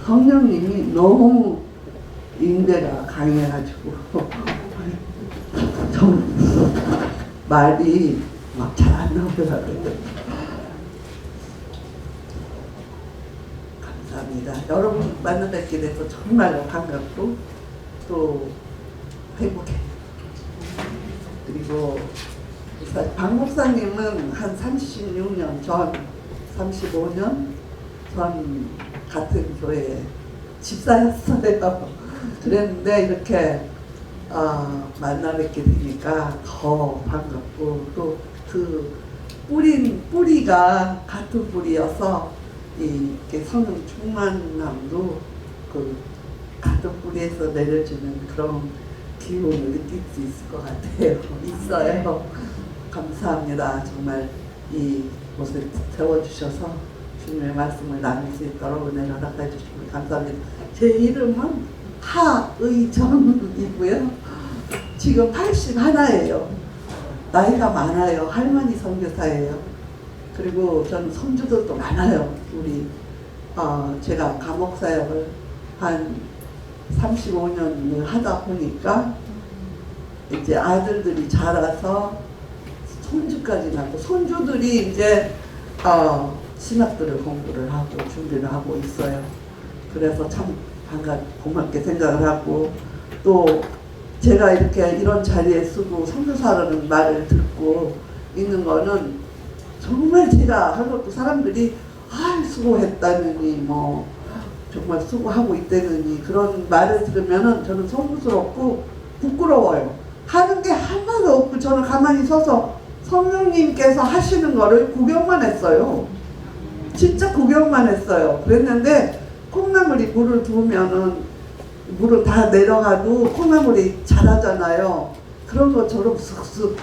성령님이 너무 인대가 강해가지고 좀 말이 막 잘 안 나오더라고요. 감사합니다. 여러분 만나 뵙게 돼서 정말로 반갑고 또 행복해요. 그리고 박 목사님은 한 36년 전, 35년 전 같은 교회 집사였어요. 그랬는데 이렇게 만나 뵙게 되니까 더 반갑고 또 그 뿌리가 같은 뿌리여서 이렇게 성령 충만함도 그 같은 뿌리에서 내려주는 그런 기운을 느낄 수 있을 것 같아요. 있어요. 감사합니다. 정말 이 곳을 세워주셔서 주님의 말씀을 나눌 수 있도록 은혜를 허락해 주시면 감사합니다. 제 이름은 하의정이고요. 지금 81예요. 나이가 많아요. 할머니 선교사예요. 그리고 저는 손주들도 많아요. 우리 제가 감옥사역을 한 35년을 하다 보니까 이제 아들들이 자라서 손주까지 낳고 손주들이 이제 신학들을 공부를 하고 준비를 하고 있어요. 그래서 참 고맙게 생각을 하고 또 제가 이렇게 이런 자리에 쓰고 선교사라는 말을 듣고 있는 거는 정말 제가 한 것도 사람들이 수고했다느니 뭐 정말 수고하고 있다느니 그런 말을 들으면은 저는 송구스럽고 부끄러워요. 하는 게 하나도 없고 저는 가만히 서서 성령님께서 하시는 거를 구경만 했어요. 진짜 구경만 했어요. 그랬는데 콩나물이 물을 부으면은 물은 다 내려가도 콩나물이 자라잖아요. 그런 것처럼 쑥쑥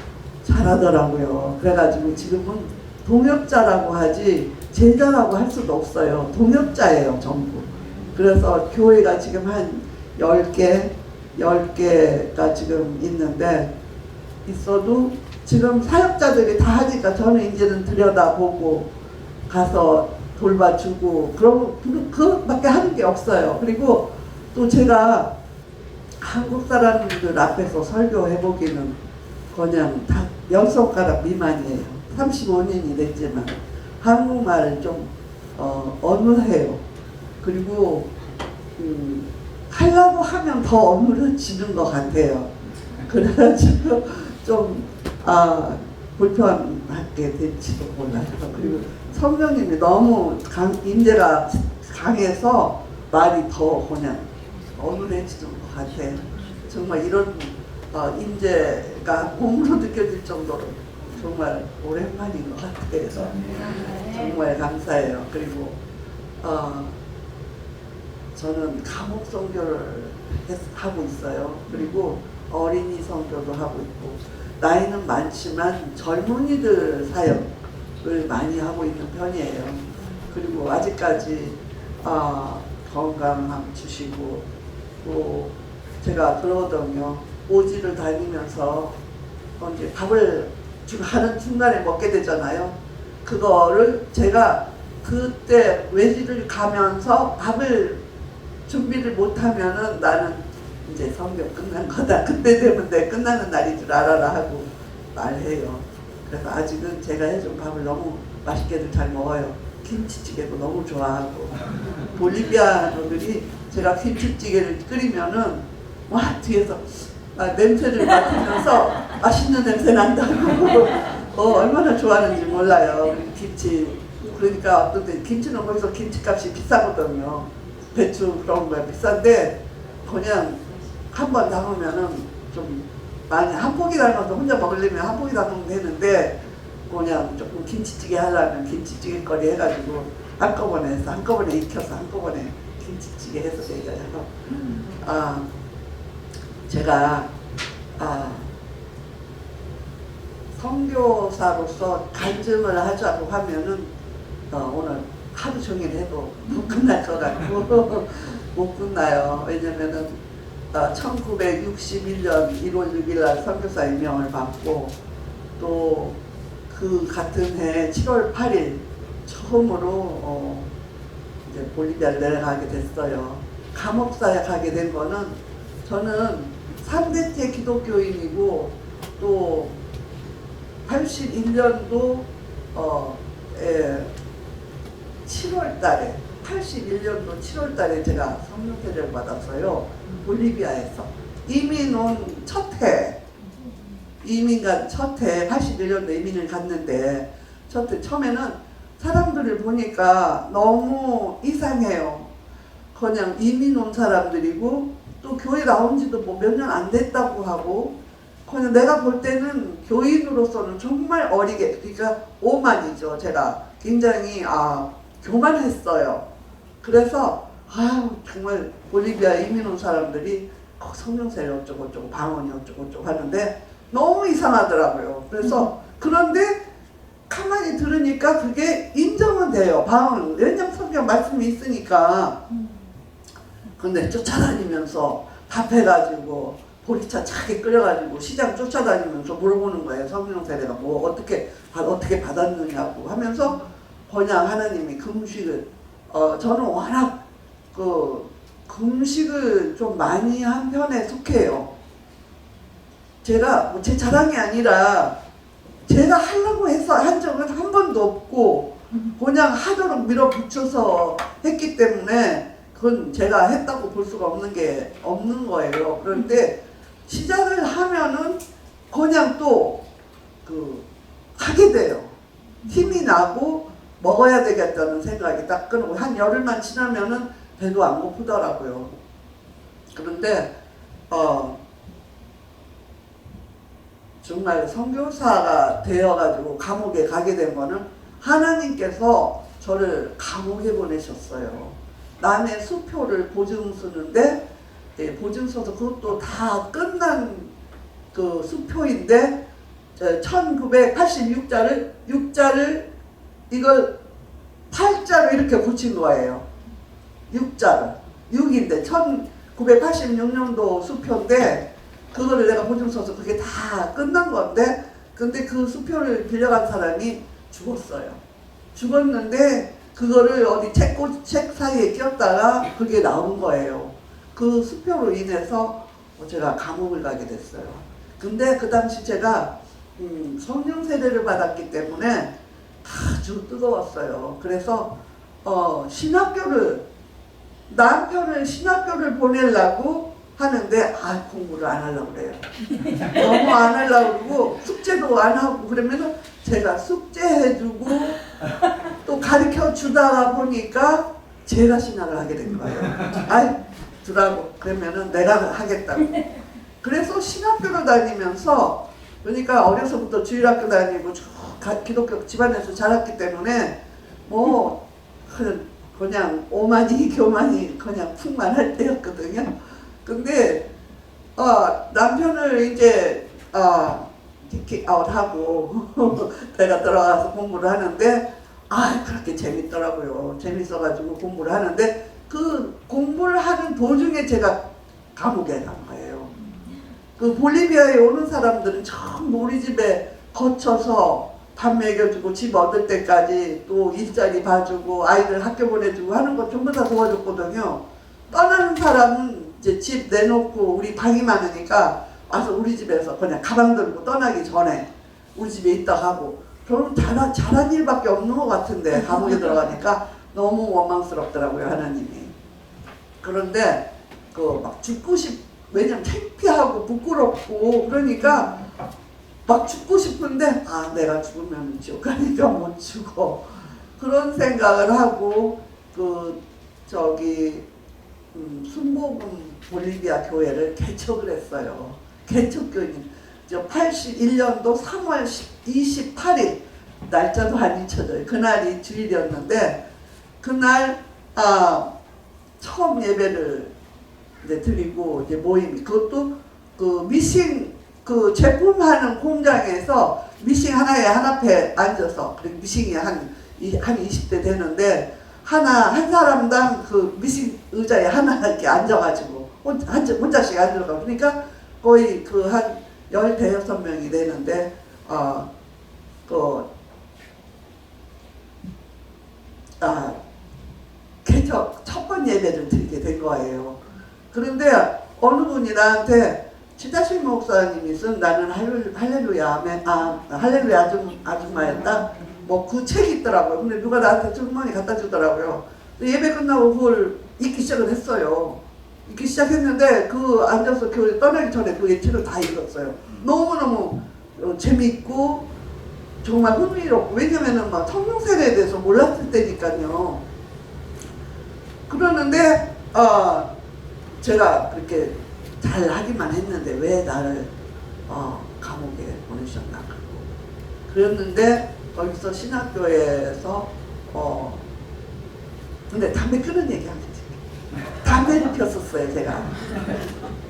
자라더라고요. 그래가지고 지금은 동역자라고 하지 제자라고 할 수도 없어요. 동역자예요, 전부. 그래서 교회가 지금 한 10개가 지금 있는데 있어도 지금 사역자들이 다 하니까 저는 이제는 들여다보고 가서 돌봐주고 그것밖에 하는 게 없어요. 그리고 또 제가 한국 사람들 앞에서 설교해보기는 그냥 다 10손가락 미만이에요. 35년이 됐지만 한국말을 좀 어눌해요. 그리고 하려고 하면 더 어눌해지는 것 같아요. 그래가지고 좀 불편하게 될지도 몰라요. 그리고 성령님이 너무 인재가 강해서 말이 더 그냥 어눌해지는 것 같아요. 정말 이런 인재가 몸으로 느껴질 정도로 정말 오랜만인 것 같아요. 정말 감사해요. 그리고 저는 감옥 선교를 하고 있어요. 그리고 어린이 선교도 하고 있고 나이는 많지만 젊은이들 사역을 많이 하고 있는 편이에요. 그리고 아직까지 건강함 주시고 또 제가 그러거든요. 오지를 다니면서 이제 밥을 하는 중간에 먹게 되잖아요. 그거를 제가 그때 외지를 가면서 밥을 준비를 못하면은 나는 이제 성경 끝난 거다. 그때 되면 내 끝나는 날인 줄 알아라 하고 말해요. 그래서 아직은 제가 해준 밥을 너무 맛있게들 잘 먹어요. 김치찌개도 너무 좋아하고 볼리비아노들이 제가 김치찌개를 끓이면은 와 뒤에서 냄새를 맡으면서 맛있는 냄새 난다고 얼마나 좋아하는지 몰라요. 김치 그러니까 어떤 때 김치는 거기서 김치값이 비싸거든요. 배추 그런 거야 비싼데 그냥 한 번 담으면은 좀 많이 한 포기 담아서 혼자 먹으려면 한 포기 담으면 되는데 그냥 조금 김치찌개 하려면 김치찌개 거리 해가지고 한꺼번에 해서 한꺼번에 익혀서 한꺼번에 김치찌개 해서 되잖아요. 제가 선교사로서 간증을 하자고 하면은 오늘 하루 종일 해도 못 끝날 것 같고 못 끝나요. 왜냐면은 1961년 1월 6일 날 선교사 임명을 받고 또 그 같은 해 7월 8일 처음으로 이제 볼리비아를 내려가게 됐어요. 감옥사에 가게 된 거는 저는 3대째 기독교인이고 또 81년도 7월 달에 81년도 7월 달에 제가 성령 세례를 받았어요. 볼리비아에서 이민 온 첫 해, 이민 간 첫 해 81년도 이민을 갔는데 첫 해 처음에는 사람들을 보니까 너무 이상해요. 그냥 이민 온 사람들이고 또 교회 나온 지도 뭐 몇 년 안 됐다고 하고 그냥 내가 볼 때는 교인으로서는 정말 어리게, 그러니까 오만이죠. 제가 굉장히 교만했어요. 그래서 정말 볼리비아 이민 온 사람들이 성령세례 어쩌고저쩌고 방언이 어쩌고저쩌고 하는데 너무 이상하더라고요. 그래서 그런데 가만히 들으니까 그게 인정은 돼요. 방언, 왜냐면 성경 말씀이 있으니까. 근데 쫓아다니면서 밥해가지고 보리차 차게 끓여가지고 시장 쫓아다니면서 물어보는 거예요. 성령 세례가 뭐 어떻게 받았느냐고 하면서 그냥 하나님이 금식을 저는 워낙 금식을 좀 많이 한 편에 속해요. 제가 제 자랑이 아니라 제가 하려고 해서 한 적은 한 번도 없고 그냥 하도록 밀어붙여서 했기 때문에 그건 제가 했다고 볼 수가 없는 거예요. 그런데 시작을 하면은 그냥 또 하게 돼요. 힘이 나고 먹어야 되겠다는 생각이 딱 끊고 한 열흘만 지나면은 배도 안 고프더라고요. 그런데 정말 선교사가 되어가지고 감옥에 가게 된 거는 하나님께서 저를 감옥에 보내셨어요. 남의 수표를 보증 쓰는데 보증 써서 그것도 다 끝난 그 수표인데 1986자를 6자를 이걸 8자로 이렇게 고친 거예요. 6자를 6인데 1986년도 수표인데 그거를 내가 보증 써서 그게 다 끝난 건데 근데 그 수표를 빌려간 사람이 죽었어요. 죽었는데 그거를 어디 책 사이에 끼었다가 그게 나온 거예요. 그 수표로 인해서 제가 감옥을 가게 됐어요. 근데 그 당시 제가 성령 세례를 받았기 때문에 아주 뜨거웠어요. 그래서 남편을 신학교를 보내려고 하는데 공부를 안 하려고 그래요. 너무 안 하려고 그러고 숙제도 안 하고 그러면은 제가 숙제해주고 또 가르쳐 주다가 보니까 제가 신학을 하게 된 거예요. 두라고 그러면은 내가 하겠다고. 그래서 신학교를 다니면서 그러니까 어려서부터 주일학교 다니고 기독교 집안에서 자랐기 때문에 뭐 그냥 오만이 교만이 그냥 풍만할 때였거든요. 근데 남편을 이제 킥아웃하고 내가 들어가서 공부를 하는데 그렇게 재밌더라고요. 재밌어가지고 공부를 하는데 그 공부를 하는 도중에 제가 감옥에 간 거예요. 그 볼리비아에 오는 사람들은 전부 우리 집에 거쳐서 밥 먹여주고 집 얻을 때까지 또 일자리 봐주고 아이들 학교 보내주고 하는 거 전부 다 도와줬거든요. 떠나는 사람은 이제 집 내놓고 우리 방이 많으니까 와서 우리 집에서 그냥 가방 들고 떠나기 전에 우리 집에 있다 가고 저는 잘한 일밖에 없는 것 같은데 감옥에 들어가니까 너무 원망스럽더라고요 하나님이. 그런데 막 왜냐면 창피하고 부끄럽고 그러니까 막 죽고 싶은데 내가 죽으면 지옥 가니까 못 죽어 그런 생각을 하고 순복음 볼리비아 교회를 개척을 했어요. 개척교인 81년도 3월 28일 날짜도 안 잊혀져요. 그날이 주일이었는데 그날 처음 예배를 이제 드리고 이제 모임 그것도 미싱 제품하는 공장에서 미싱 한 앞에 앉아서 그리고 미싱이 한 20대 되는데 한 사람당 미싱 의자에 하나 이렇게 앉아가지고 혼자씩 앉아가고 그러니까 거의 한 15명이 되는데 개척 첫 번 예배를 드리게 된 거예요. 그런데 어느 분이 나한테 지다실 목사님이 쓴 나는 할렐루야 아멘, 할렐루야 아줌마였다. 뭐 그 책이 있더라고요. 근데 누가 나한테 주머니 갖다 주더라고요. 예배 끝나고 그걸 읽기 시작을 했어요. 읽기 시작했는데 그 앉아서 교회 떠나기 전에 그 책을 다 읽었어요. 너무너무 재미있고 정말 흥미롭고, 왜냐면은 막 성령 세례에 대해서 몰랐을 때니까요. 그러는데 제가 그렇게 잘 하기만 했는데 왜 나를 감옥에 보내셨나 그랬는데, 거기서 신학교에서 근데 담배 끊은 얘기 하겠지. 담배를 폈었어요 제가.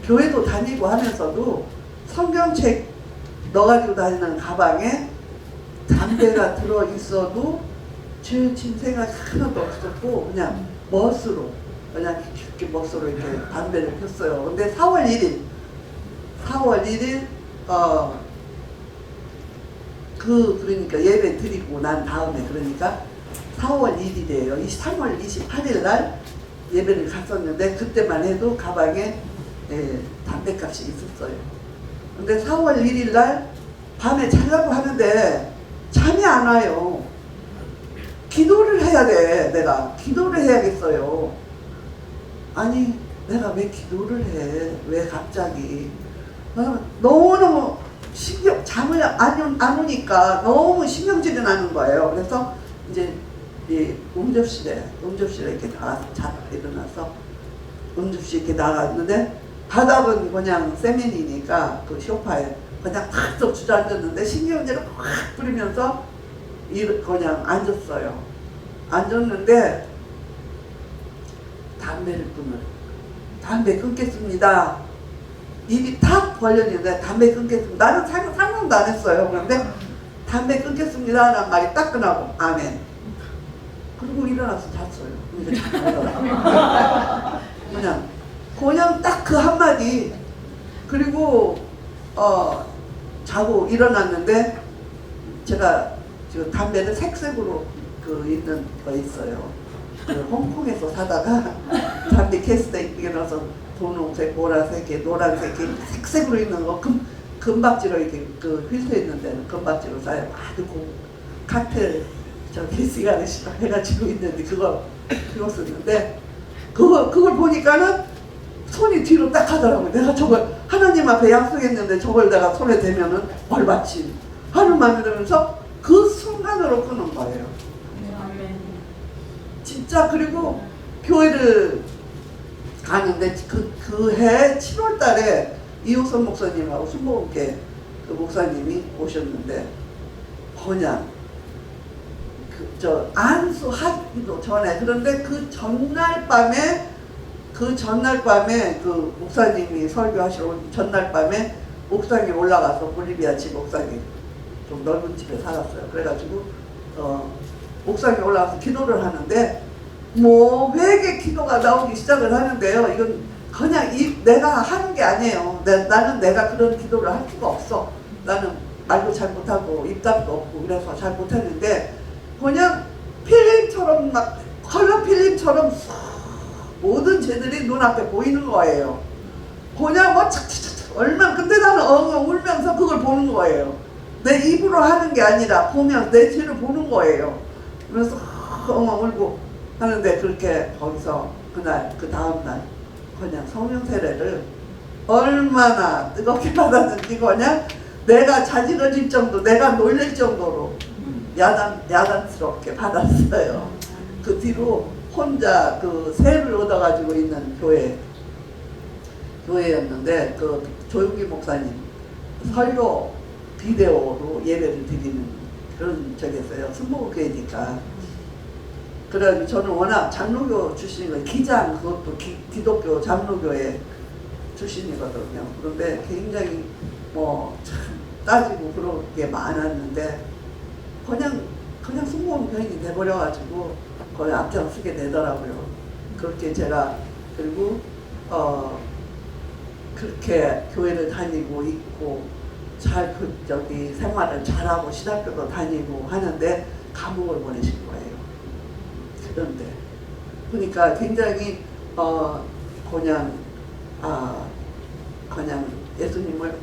교회도 다니고 하면서도 성경책 넣어가지고 다니는 가방에 담배가 들어있어도 죄진 생각이 하나도 없었고 그냥 멋으로 그냥 깊게 멋으로 이렇게 담배를 폈어요. 근데 4월 1일 그러니까 예배 드리고 난 다음에, 그러니까 4월 1일이에요. 3월 28일 날 예배를 갔었는데 그때만 해도 가방에 담배값이 있었어요. 근데 4월 1일 날 밤에 자려고 하는데 잠이 안 와요. 기도를 해야 돼. 내가 기도를 해야겠어요. 아니 내가 왜 기도를 해? 왜 갑자기? 너무너무 잠을 안 오니까 너무 신경질이 나는 거예요. 그래서 이제 이 응접실에 이렇게 일어나서 응접실 이렇게 나갔는데, 바닥은 그냥 세면이니까 그 소파에 그냥 탁 주저앉았는데 신경질을 확 부리면서 그냥 앉았어요. 앉았는데 담배 끊겠습니다. 입이 탁 벌렸는데 담배 끊겠습니다. 나는 상상도 안 했어요. 그런데 담배 끊겠습니다 라는 말이 딱 끝나고 아멘. 그리고 일어나서 잤어요. 그냥 딱 그 한마디. 그리고 자고 일어났는데 제가 지금 담배를 색색으로 있는 거 있어요. 홍콩에서 사다가 담배 케이스에 일어나서 분홍색, 보라색, 노란색 색색으로 있는 거 금박지로 이렇게 휠터 있는 데는 금박지로 싸요. 아주 칵테일 시간에 해가지고 있는데 그걸 썼는데 그걸 보니까는 손이 뒤로 딱 하더라고요. 내가 저걸 하나님 앞에 약속했는데 저걸 내가 손에 대면은 벌 받지 하는 마음이 들면서 그 순간으로 끄는 거예요. 진짜. 그리고 교회를 가는데 그 해 7월 달에 이호선 목사님하고 순복음교회 그 목사님이 오셨는데 그냥 안수하기도 전에, 그런데 그 전날 밤에 그 목사님이 설교하시러 전날 밤에 옥상에 올라가서 볼리비아 집 옥상에 좀 넓은 집에 살았어요. 그래가지고 옥상에 올라가서 기도를 하는데 뭐 회개 기도가 나오기 시작을 하는데요. 이건 그냥 내가 하는 게 아니에요. 나는 내가 그런 기도를 할 수가 없어. 나는 말도 잘 못하고 입담도 없고 그래서 잘 못했는데 그냥 필름처럼 막 컬러 필름처럼 모든 죄들이 눈앞에 보이는 거예요. 그냥 뭐 착착착 얼마나, 근데 나는 엉엉 울면서 그걸 보는 거예요. 내 입으로 하는 게 아니라 보면 내 죄를 보는 거예요. 그래서 엉엉 울고 하는데, 그렇게 거기서 그날 그 다음날 그냥 성령 세례를 얼마나 뜨겁게 받았는지 그냥 내가 자지러질 정도, 내가 놀랄 정도로 야단스럽게 받았어요. 그 뒤로 혼자 그 세를 얻어가지고 있는 교회였는데 그 조용기 목사님 설교 비데오로 예배를 드리는 그런 적이었어요. 순복음교회니까. 그래가지고 저는 워낙 장로교 출신이고 기장 그것도 기독교 장로교회 출신이거든요. 그런데 굉장히 뭐 참 따지고 그런 게 많았는데 그냥 순복음교인이 돼버려가지고 거의 앞장서게 되더라고요. 그렇게 제가 그리고 그렇게 교회를 다니고 있고 잘 생활을 잘하고 신학교도 다니고 하는데 감옥을 보내신 거예요. 그런데 그러니까 굉장히 그냥 그냥 예수님을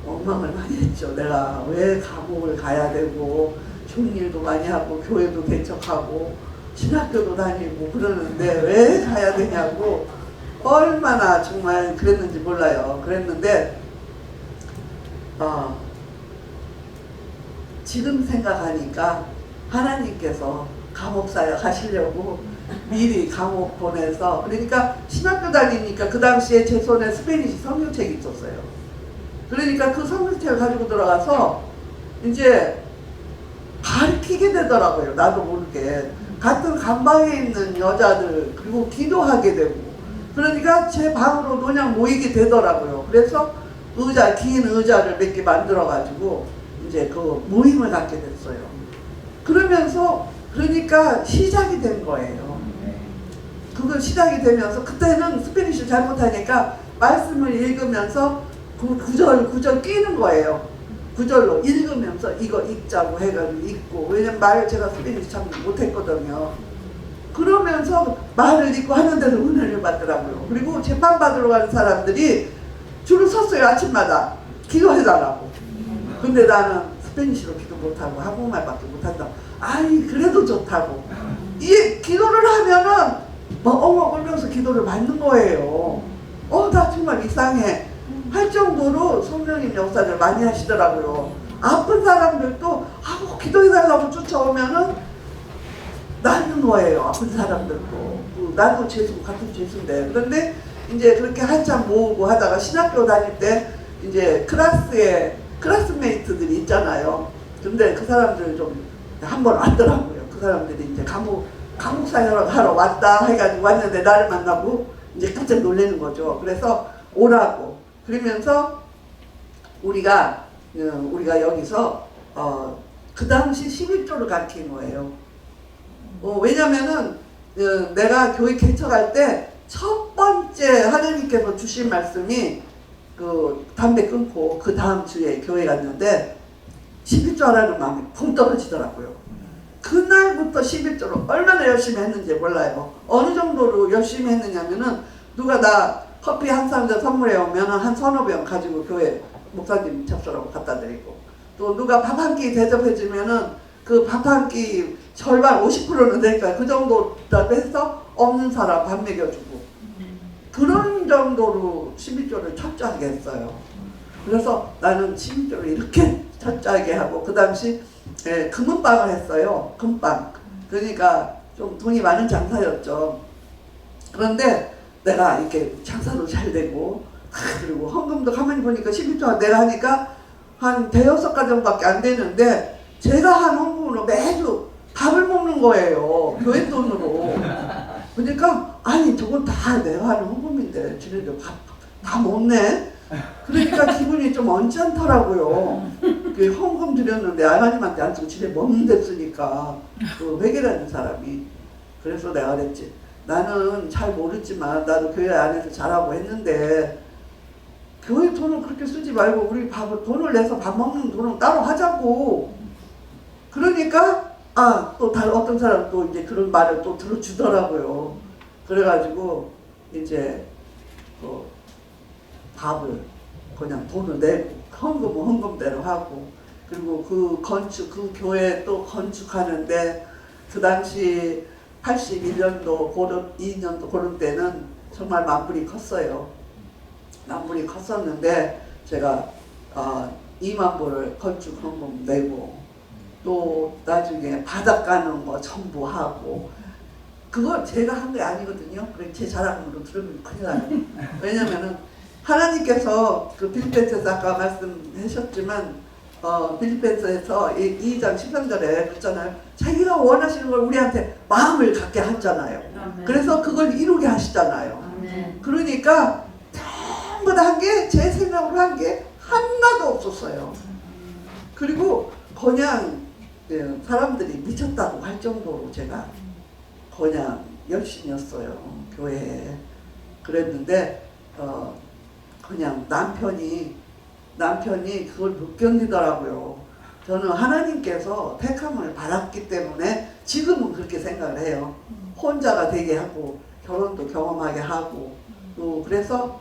원망을 많이 했죠. 내가 왜 감옥을 가야 되고 좋은 일도 많이 하고 교회도 개척하고 신학교도 다니고 그러는데 왜 가야 되냐고 얼마나 정말 그랬는지 몰라요. 그랬는데 지금 생각하니까 하나님께서 감옥 사역 하시려고 미리 감옥 보내서, 그러니까 신학교 다니니까 그 당시에 제 손에 스페니시 성경책이 있었어요. 그러니까 그 성경책을 가지고 들어가서 이제 가르치게 되더라고요. 나도 모르게. 같은 감방에 있는 여자들 그리고 기도하게 되고, 그러니까 제 방으로 그냥 모이게 되더라고요. 그래서 긴 의자를 몇 개 만들어 가지고 이제 그 모임을 갖게 됐어요. 그러면서 그러니까 시작이 된 거예요. 그거 시작이 되면서 그때는 스페니쉬 잘못하니까 말씀을 읽으면서 그 구절 끼는 거예요. 구절로 읽으면서 이거 읽자고 해가지고 읽고, 왜냐면 말을 제가 스페니쉬 참 못했거든요. 그러면서 말을 읽고 하는데도 은혜를 받더라고요. 그리고 재판 받으러 가는 사람들이 줄을 섰어요. 아침마다 기도해달라고. 근데 나는 스페니쉬로 기도 못하고 한국말밖에 못한다. 아이 그래도 좋다고. 이 기도를 하면은 막 울면서 기도를 받는 거예요. 나 정말 이상해 할 정도로 성령님 역사를 많이 하시더라고요. 아픈 사람들도 기도해달라고 쫓아오면은 낫는 거예요. 아픈 사람들도. 나도 죄수, 같은 죄수인데. 그런데 이제 그렇게 한참 모으고 하다가 신학교 다닐 때 이제 클래스메이트들이 있잖아요. 근데 그 사람들 좀 한 번 왔더라고요. 그 사람들이 이제 감옥 사역하러 왔다 해가지고 왔는데 나를 만나고 이제 깜짝 놀라는 거죠. 그래서 오라고. 그러면서 우리가 여기서 그 당시 11조를 가르친 거예요. 왜냐면은 내가 교회 개척할 때 첫 번째 하나님께서 주신 말씀이 그 담배 끊고 그 다음 주에 교회 갔는데 11조 하라는 마음이 붕 떨어지더라고요. 그날부터 11조로 얼마나 열심히 했는지 몰라요. 어느 정도로 열심히 했느냐면은 누가 나 커피 한 상자 선물해 오면 한 서너 병 가지고 교회 목사님 접수라고 갖다 드리고, 또 누가 밥 한 끼 대접해 주면은 그 밥 한 끼 절반 50%는 되니까 그 정도라도 해서 없는 사람 밥 먹여주고, 그런 정도로 11조를 철저하게 했어요. 그래서 나는 11조를 이렇게 철저하게 하고, 그 당시 금은방을 했어요. 금방. 그러니까 좀 돈이 많은 장사였죠. 그런데 내가 이렇게 장사도 잘 되고, 그리고 헌금도 가만히 보니까 11조 내가 하니까 한 대여섯 가정밖에 안 되는데 제가 한 헌금으로 매주 밥을 먹는 거예요. 교회 돈으로. 그러니까 아니 저건 다 내가 하는 헌금인데 지네들 다 먹네. 그러니까 기분이 좀 언짢더라고요. 그 헌금 드렸는데 하나님한테 안 쓰고 지네 먹는 데 쓰니까 그 회계라는 사람이. 그래서 내가 그랬지. 나는 잘 모르지만 나도 교회 안에서 잘하고 했는데 교회 돈을 그렇게 쓰지 말고 우리 돈을 내서 밥 먹는 돈은 따로 하자고. 그러니까 또 다른 어떤 사람 또 이제 그런 말을 또 들어주더라고요. 그래가지고 이제 밥을 그냥 돈을 내고 헌금은 헌금대로 하고, 그리고 그 교회 또 건축하는데 그 당시 81년도 2년도 그런 때는 정말 만불이 컸어요. 만불이 컸었는데 제가 2만 불을 건축 헌금 내고, 또 나중에 바닥 까는 거 전부 하고, 그걸 제가 한 게 아니거든요. 제 자랑으로 들으면 큰일 나요. 왜냐면은 하나님께서 그 빌립보에서 아까 말씀하셨지만 빌립보에서 2장 13절에 그랬잖아요. 자기가 원하시는 걸 우리한테 마음을 갖게 하잖아요. 그래서 그걸 이루게 하시잖아요. 그러니까 전부 다 한 게 제 생각으로 한 게 하나도 없었어요. 그리고 그냥 사람들이 미쳤다고 할 정도로 제가 그냥 열심히였어요. 교회에. 그랬는데 그냥 남편이 그걸 못 견디더라고요. 저는 하나님께서 택함을 받았기 때문에 지금은 그렇게 생각을 해요. 혼자가 되게 하고 결혼도 경험하게 하고 그래서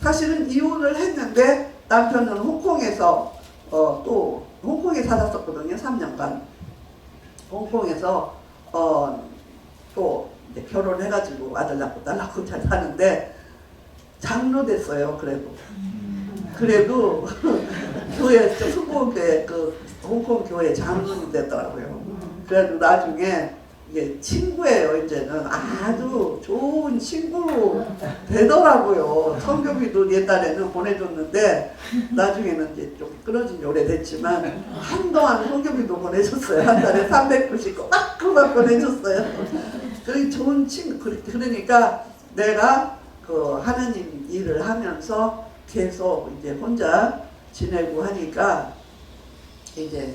사실은 이혼을 했는데 남편은 홍콩에서 또 홍콩에 살았었거든요. 3년간 홍콩에서 또 이제 결혼해가지고 아들 낳고 딸 낳고 잘 사는데 장로 됐어요. 그래도 교회 수보교회 그 홍콩 교회 장로님 됐더라고요. 그래도 나중에 이게 친구예요. 이제는 아주 좋은 친구 되더라고요. 성교비도 옛날에는 보내줬는데 나중에는 이제 좀 끊어진 지 오래됐지만 한동안 성교비도 보내줬어요. 한 달에 300불씩 꼬박꼬박 보내줬어요. 그 좋은 친구. 그러니까 내가 그 하나님 일을 하면서 계속 이제 혼자 지내고 하니까 이제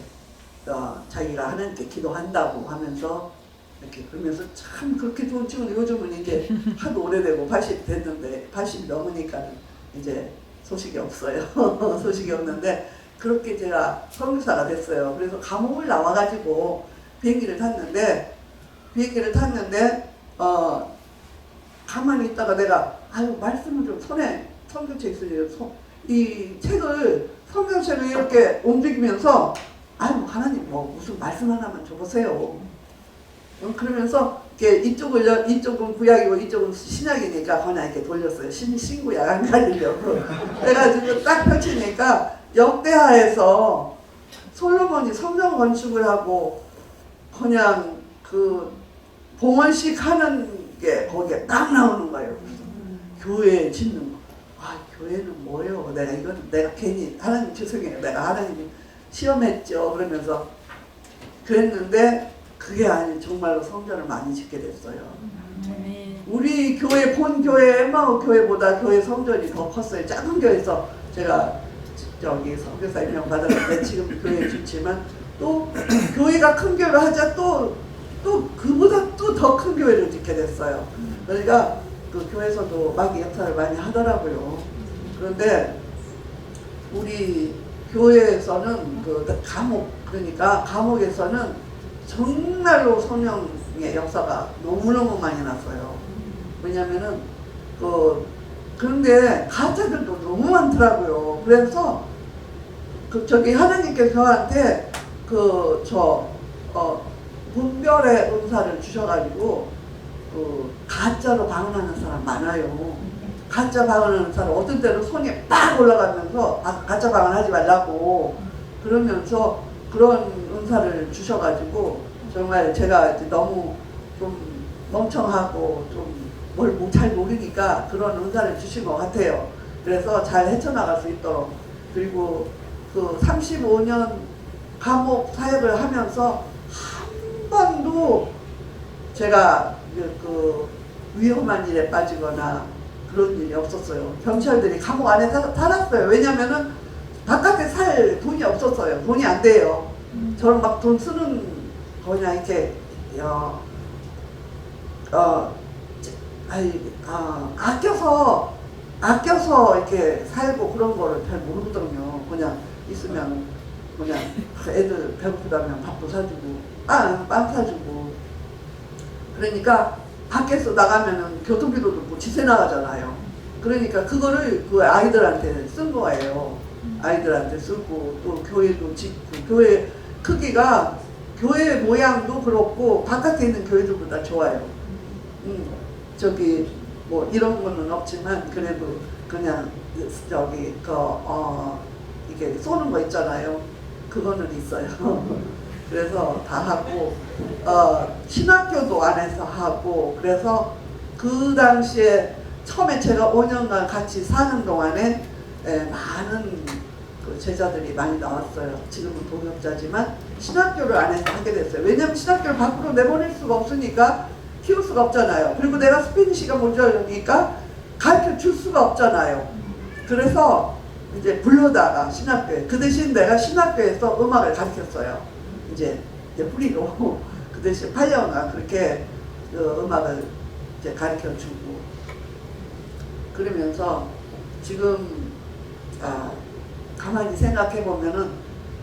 자기가 하나님께 기도한다고 하면서 이렇게 그러면서 참 그렇게 좋은 친구는 요즘은 이제 하도 오래되고 80 됐는데 80이 넘으니까 이제 소식이 없어요. 소식이 없는데 그렇게 제가 선교사가 됐어요. 그래서 감옥을 나와가지고 비행기를 탔는데 가만히 있다가 내가 말씀을 좀 손에 성경책 있으니 이 책을 성경책을 이렇게 움직이면서 하나님 무슨 말씀 하나만 줘보세요. 그러면서 이쪽은 구약이고 이쪽은 신약이니까 그냥 이렇게 돌렸어요. 신구약 안 가리려고. 그래가지고 딱 펼치니까 역대하에서 솔로몬이 성전 건축을 하고 그냥 그 봉헌식 하는 게 거기에 딱 나오는 거예요. 교회 짓는 거. 교회는 뭐예요? 내가 괜히 하나님 죄송해요. 내가 하나님 시험했죠. 그러면서 그랬는데 그게 아니 정말로 성전을 많이 짓게 됐어요. 우리 교회 본 교회 엠마오 교회보다 교회 성전이 더 컸어요. 작은 교회에서 제가 저기 선교사 임명 받았는데 지금 교회 좋지만 또 교회가 큰 교회를 하자 또 그보다 또 더 큰 교회를 짓게 됐어요. 그러니까 그 교회에서도 마귀 역사를 많이 하더라고요. 그런데 우리 교회에서는 그 그러니까 감옥에서는 정말로 성령의 역사가 너무너무 많이 났어요. 왜냐면은 그런데 가짜들도 너무 많더라고요. 그래서 저기 하나님께서 저한테 분별의 은사를 주셔가지고 가짜로 방언하는 사람 많아요. 가짜 방언하는 사람 어떤 때는 손이 빡 올라가면서 가짜 방언하지 말라고 그러면서 그런 은사를 주셔가지고 정말 제가 이제 너무 좀 멍청하고 좀 뭘 잘 모르니까 그런 은사를 주신 것 같아요. 그래서 잘 헤쳐나갈 수 있도록. 그리고 그 35년 감옥 사역을 하면서 한 번도 제가 그 위험한 일에 빠지거나 그런 일이 없었어요. 경찰들이 감옥 안에 살았어요. 왜냐면은 바깥에 살 돈이 없었어요. 돈이 안 돼요. 저는 막 돈 쓰는 그냥 이렇게 아껴서 이렇게 살고 그런 거를 잘 모르거든요. 그냥 있으면 그냥 애들 배고프다면 밥도 사주고 빵 사주고 그러니까 밖에서 나가면은 교통비도 뭐 지세 나가잖아요. 그러니까 그거를 그 아이들한테 쓴 거예요. 아이들한테 쓰고 또 교회도 짓고 교회 크기가 교회 모양도 그렇고 바깥에 있는 교회들보다 좋아요. 저기 뭐 이런 거는 없지만 그래도 그냥 저기 이게 쏘는 거 있잖아요. 그거는 있어요. 그래서 다 하고 신학교도 안에서 하고 그래서 그 당시에 처음에 제가 5년간 같이 사는 동안에 많은 그 제자들이 많이 나왔어요. 지금은 동역자지만 신학교를 안에서 하게 됐어요. 왜냐면 신학교를 밖으로 내보낼 수가 없으니까 키울 수가 없잖아요. 그리고 내가 스페니시가 모자라니까 가르쳐 줄 수가 없잖아요. 그래서 이제 불러다가 신학교에 그 대신 내가 신학교에서 음악을 가르쳤어요. 이제 뿌리로 그 대신 8년간 그렇게 음악을 이제 가르쳐주고 그러면서 지금 가만히 생각해 보면은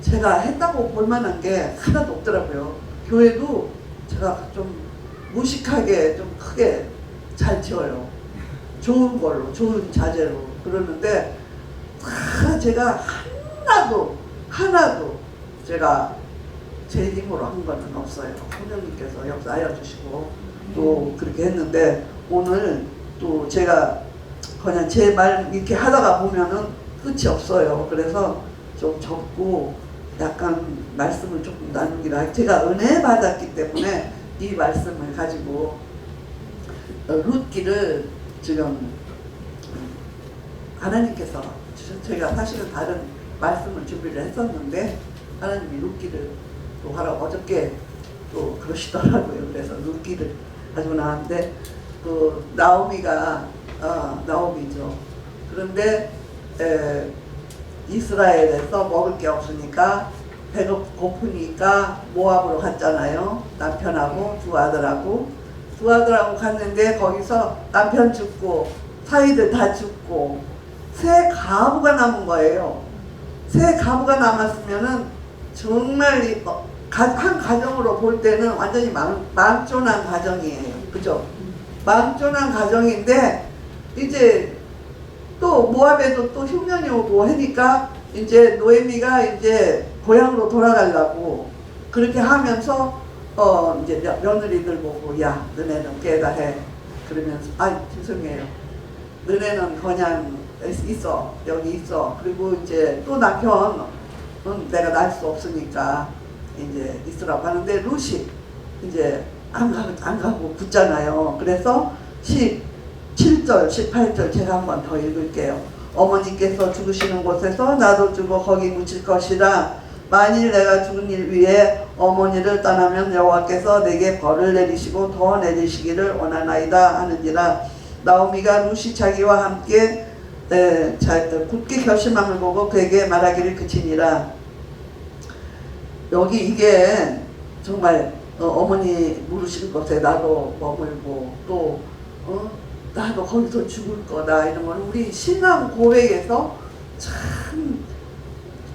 제가 했다고 볼 만한 게 하나도 없더라고요. 교회도 제가 좀 무식하게 좀 크게 잘 지어요. 좋은 걸로, 좋은 자재로. 그러는데 다 제가 하나도 제가 제 힘으로 한 거는 없어요. 성령님께서 역사하여 주시고 또 그렇게 했는데, 오늘 또 제가 그냥 제 말 이렇게 하다가 보면은 끝이 없어요. 그래서 좀 적고 약간 말씀을 조금 나누기로 하고, 제가 은혜 받았기 때문에 이 말씀을 가지고 룻기를 지금 하나님께서 제가 사실은 다른 말씀을 준비를 했었는데 하나님이 룻기를 또 하라고 어저께 또 그러시더라고요. 그래서 룻기를 가지고 나왔는데, 그 나오미가 나오미죠. 그런데 이스라엘에서 먹을 게 없으니까 배고프니까 모압으로 갔잖아요. 남편하고 두 아들하고 갔는데 거기서 남편 죽고 사위들 다 죽고 새 가부가 남은 거예요. 새 가부가 남았으면은 정말 한 가정으로 볼 때는 완전히 망존한 가정이에요. 그죠? 망존한 가정인데, 이제 또 모압에도 또 흉년이 오고 하니까 이제 노에미가 이제 고향으로 돌아가려고 그렇게 하면서 이제 며느리들 보고, 야 너네는 깨다 해. 그러면서 죄송해요. 너네는 그냥 있어, 여기 있어. 그리고 이제 또 남편은 내가 날 수 없으니까 이제 있으라고 하는데, 룻이 이제 안 가고 붙잖아요. 그래서 17절, 18절 제가 한 번 더 읽을게요. 어머니께서 죽으시는 곳에서 나도 죽어 거기 묻힐 것이라. 만일 내가 죽은 일 위에 어머니를 떠나면 여호와께서 내게 벌을 내리시고 더 내리시기를 원하나이다 하는지라. 나오미가 룻이 자기와 함께 굳게 결심함을 보고 그에게 말하기를 그치니라. 여기 이게 정말 어머니 물으실 곳에 나도 머물고 또 나도 거기서 죽을 거다, 이런 건 우리 신앙 고백에서 참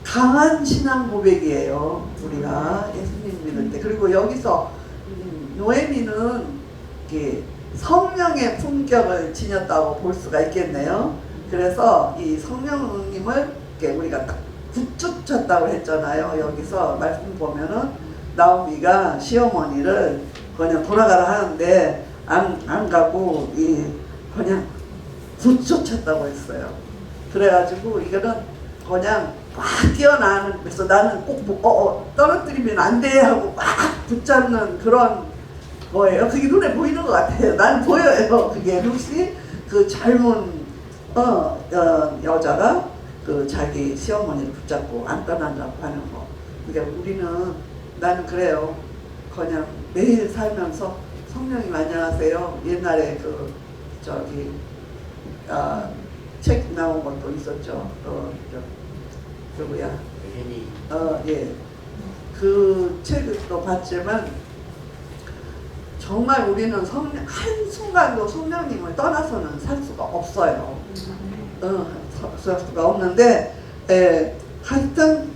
강한 신앙 고백이에요. 우리가 예수님 믿을 때. 그리고 여기서 노에미는 성령의 품격을 지녔다고 볼 수가 있겠네요. 그래서 이 성령님을 우리가 딱 붙잡혔다고 했잖아요. 여기서 말씀 보면은 나오미가 시어머니를 그냥 돌아가라 하는데 안 가고 그냥 붙잡혔다고 했어요. 그래가지고 이거는 그냥 막 뛰어나는, 그래서 나는 꼭 떨어뜨리면 안 돼 하고 막 붙잡는 그런 거예요. 그게 눈에 보이는 것 같아요. 나는 보여요. 그게 룻이 그 젊은 여자가 그 자기 시어머니를 붙잡고 안 떠나려고 하는 거. 그러니까 나는 그래요. 그냥 매일 살면서 성령님 안녕하세요. 옛날에 책 나온 것도 있었죠. 누구야? 예. 그 책을 또 봤지만 정말 우리는 한순간도 성령님을 떠나서는 살 수가 없어요. 살 수가 없는데, 하여튼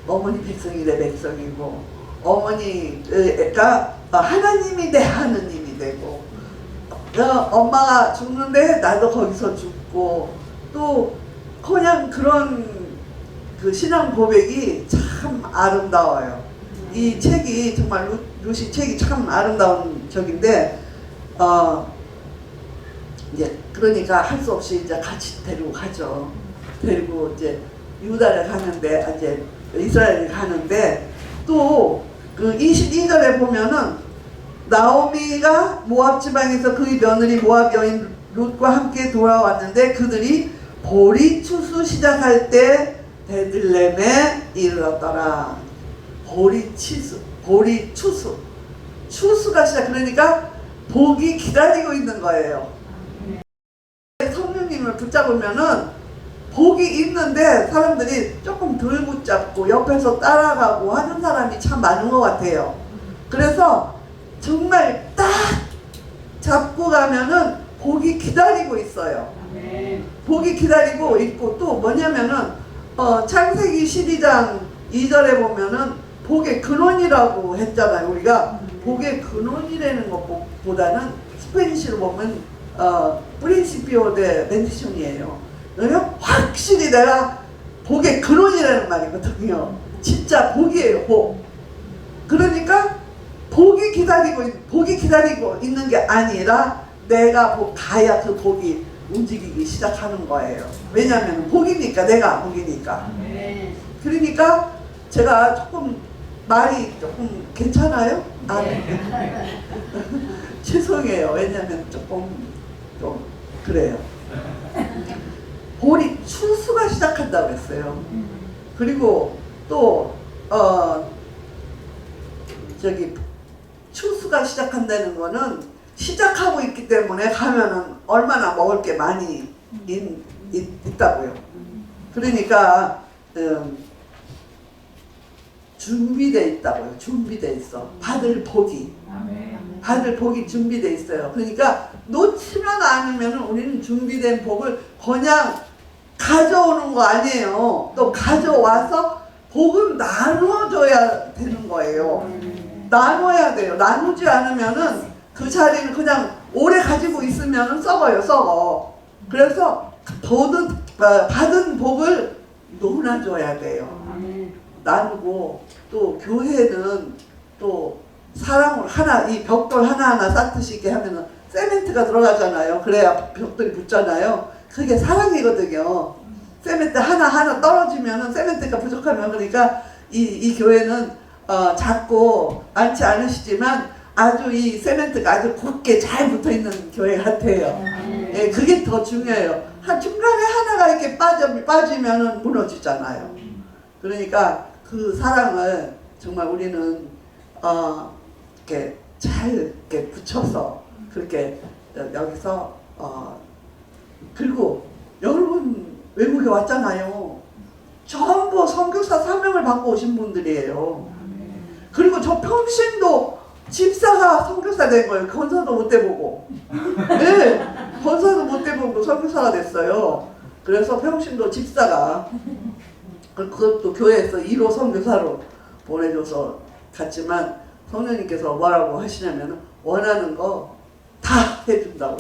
어머니 백성이 내 백성이고, 어머니가 하나님이 내 하느님이 되고, 엄마가 죽는데 나도 거기서 죽고, 또 그냥 그런 그 신앙 고백이 참 아름다워요. 이 책이 정말 룻이 책이 참 아름다운 책인데, 이제 그러니까 할 수 없이 이제 같이 데리고 가죠. 데리고 이제 유다를 가는데, 이제 이스라엘을 가는데, 또 그 22절에 보면은 나오미가 모압 지방에서 그의 며느리 모압 여인 룻과 함께 돌아왔는데 그들이 보리 추수 시작할 때 베들레헴에 이르렀더라. 보리 추수. 추수가 시작. 그러니까 복이 기다리고 있는 거예요. 성령님을 붙잡으면은 복이 있는데 사람들이 조금 덜 붙잡고 옆에서 따라가고 하는 사람이 참 많은 것 같아요. 그래서 정말 딱 잡고 가면은 복이 기다리고 있어요. 복이 기다리고 있고, 또 뭐냐면은 창세기 12장 2절에 보면은 복의 근원이라고 했잖아요. 우리가 복의 근원이라는 것보다는 스페니쉬로 보면 프린시피오 데 벤디션이에요. 그러면 확실히 내가 복의 근원이라는 말이거든요. 진짜 복이에요, 복. 그러니까 복이 기다리고 있는 게 아니라 내가 가야 그 복이 움직이기 시작하는 거예요. 왜냐하면 복이니까, 내가 복이니까. 그러니까 제가 조금 말이 조금 괜찮아요? 아, 네. 죄송해요. 왜냐하면 조금 좀 그래요. 볼이 추수가 시작한다고 했어요. 그리고 또 추수가 시작한다는 거는 시작하고 있기 때문에 가면은 얼마나 먹을 게 많이 있다고요. 그러니까 준비돼 있다고요. 준비돼 있어. 받을 복이 준비돼 있어요. 그러니까 놓치면 않으면 우리는 준비된 복을 그냥 가져오는 거 아니에요. 또 가져와서 복은 나눠줘야 되는 거예요. 나눠야 돼요. 나누지 않으면은 그 자리는 그냥 오래 가지고 있으면은 썩어. 그래서 받은 복을 나눠줘야 돼요. 나누고, 또 교회는 또 사랑을 이 벽돌 하나하나 쌓듯이 하면은 세멘트가 들어가잖아요. 그래야 벽돌이 붙잖아요. 그게 사랑이거든요. 세멘트 하나하나 떨어지면은 세멘트가 부족하면, 그러니까 이 교회는 작고 많지 않으시지만 아주 이 세멘트가 아주 굳게 잘 붙어있는 교회 같아요. 예, 그게 더 중요해요. 중간에 하나가 이렇게 빠지면은 무너지잖아요. 그러니까 그 사랑을 정말 우리는 이렇게 잘 이렇게 붙여서 그렇게 여기서 그리고 여러분 외국에 왔잖아요. 전부 선교사 사명을 받고 오신 분들이에요. 그리고 저 평신도 집사가 선교사 된 거예요. 건사도 못 돼보고. 네, 건사도 못 돼보고 선교사가 됐어요. 그래서 평신도 집사가 그것도 교회에서 1호 선교사로 보내줘서 갔지만 성령님께서 뭐라고 하시냐면 원하는 거 다 해준다고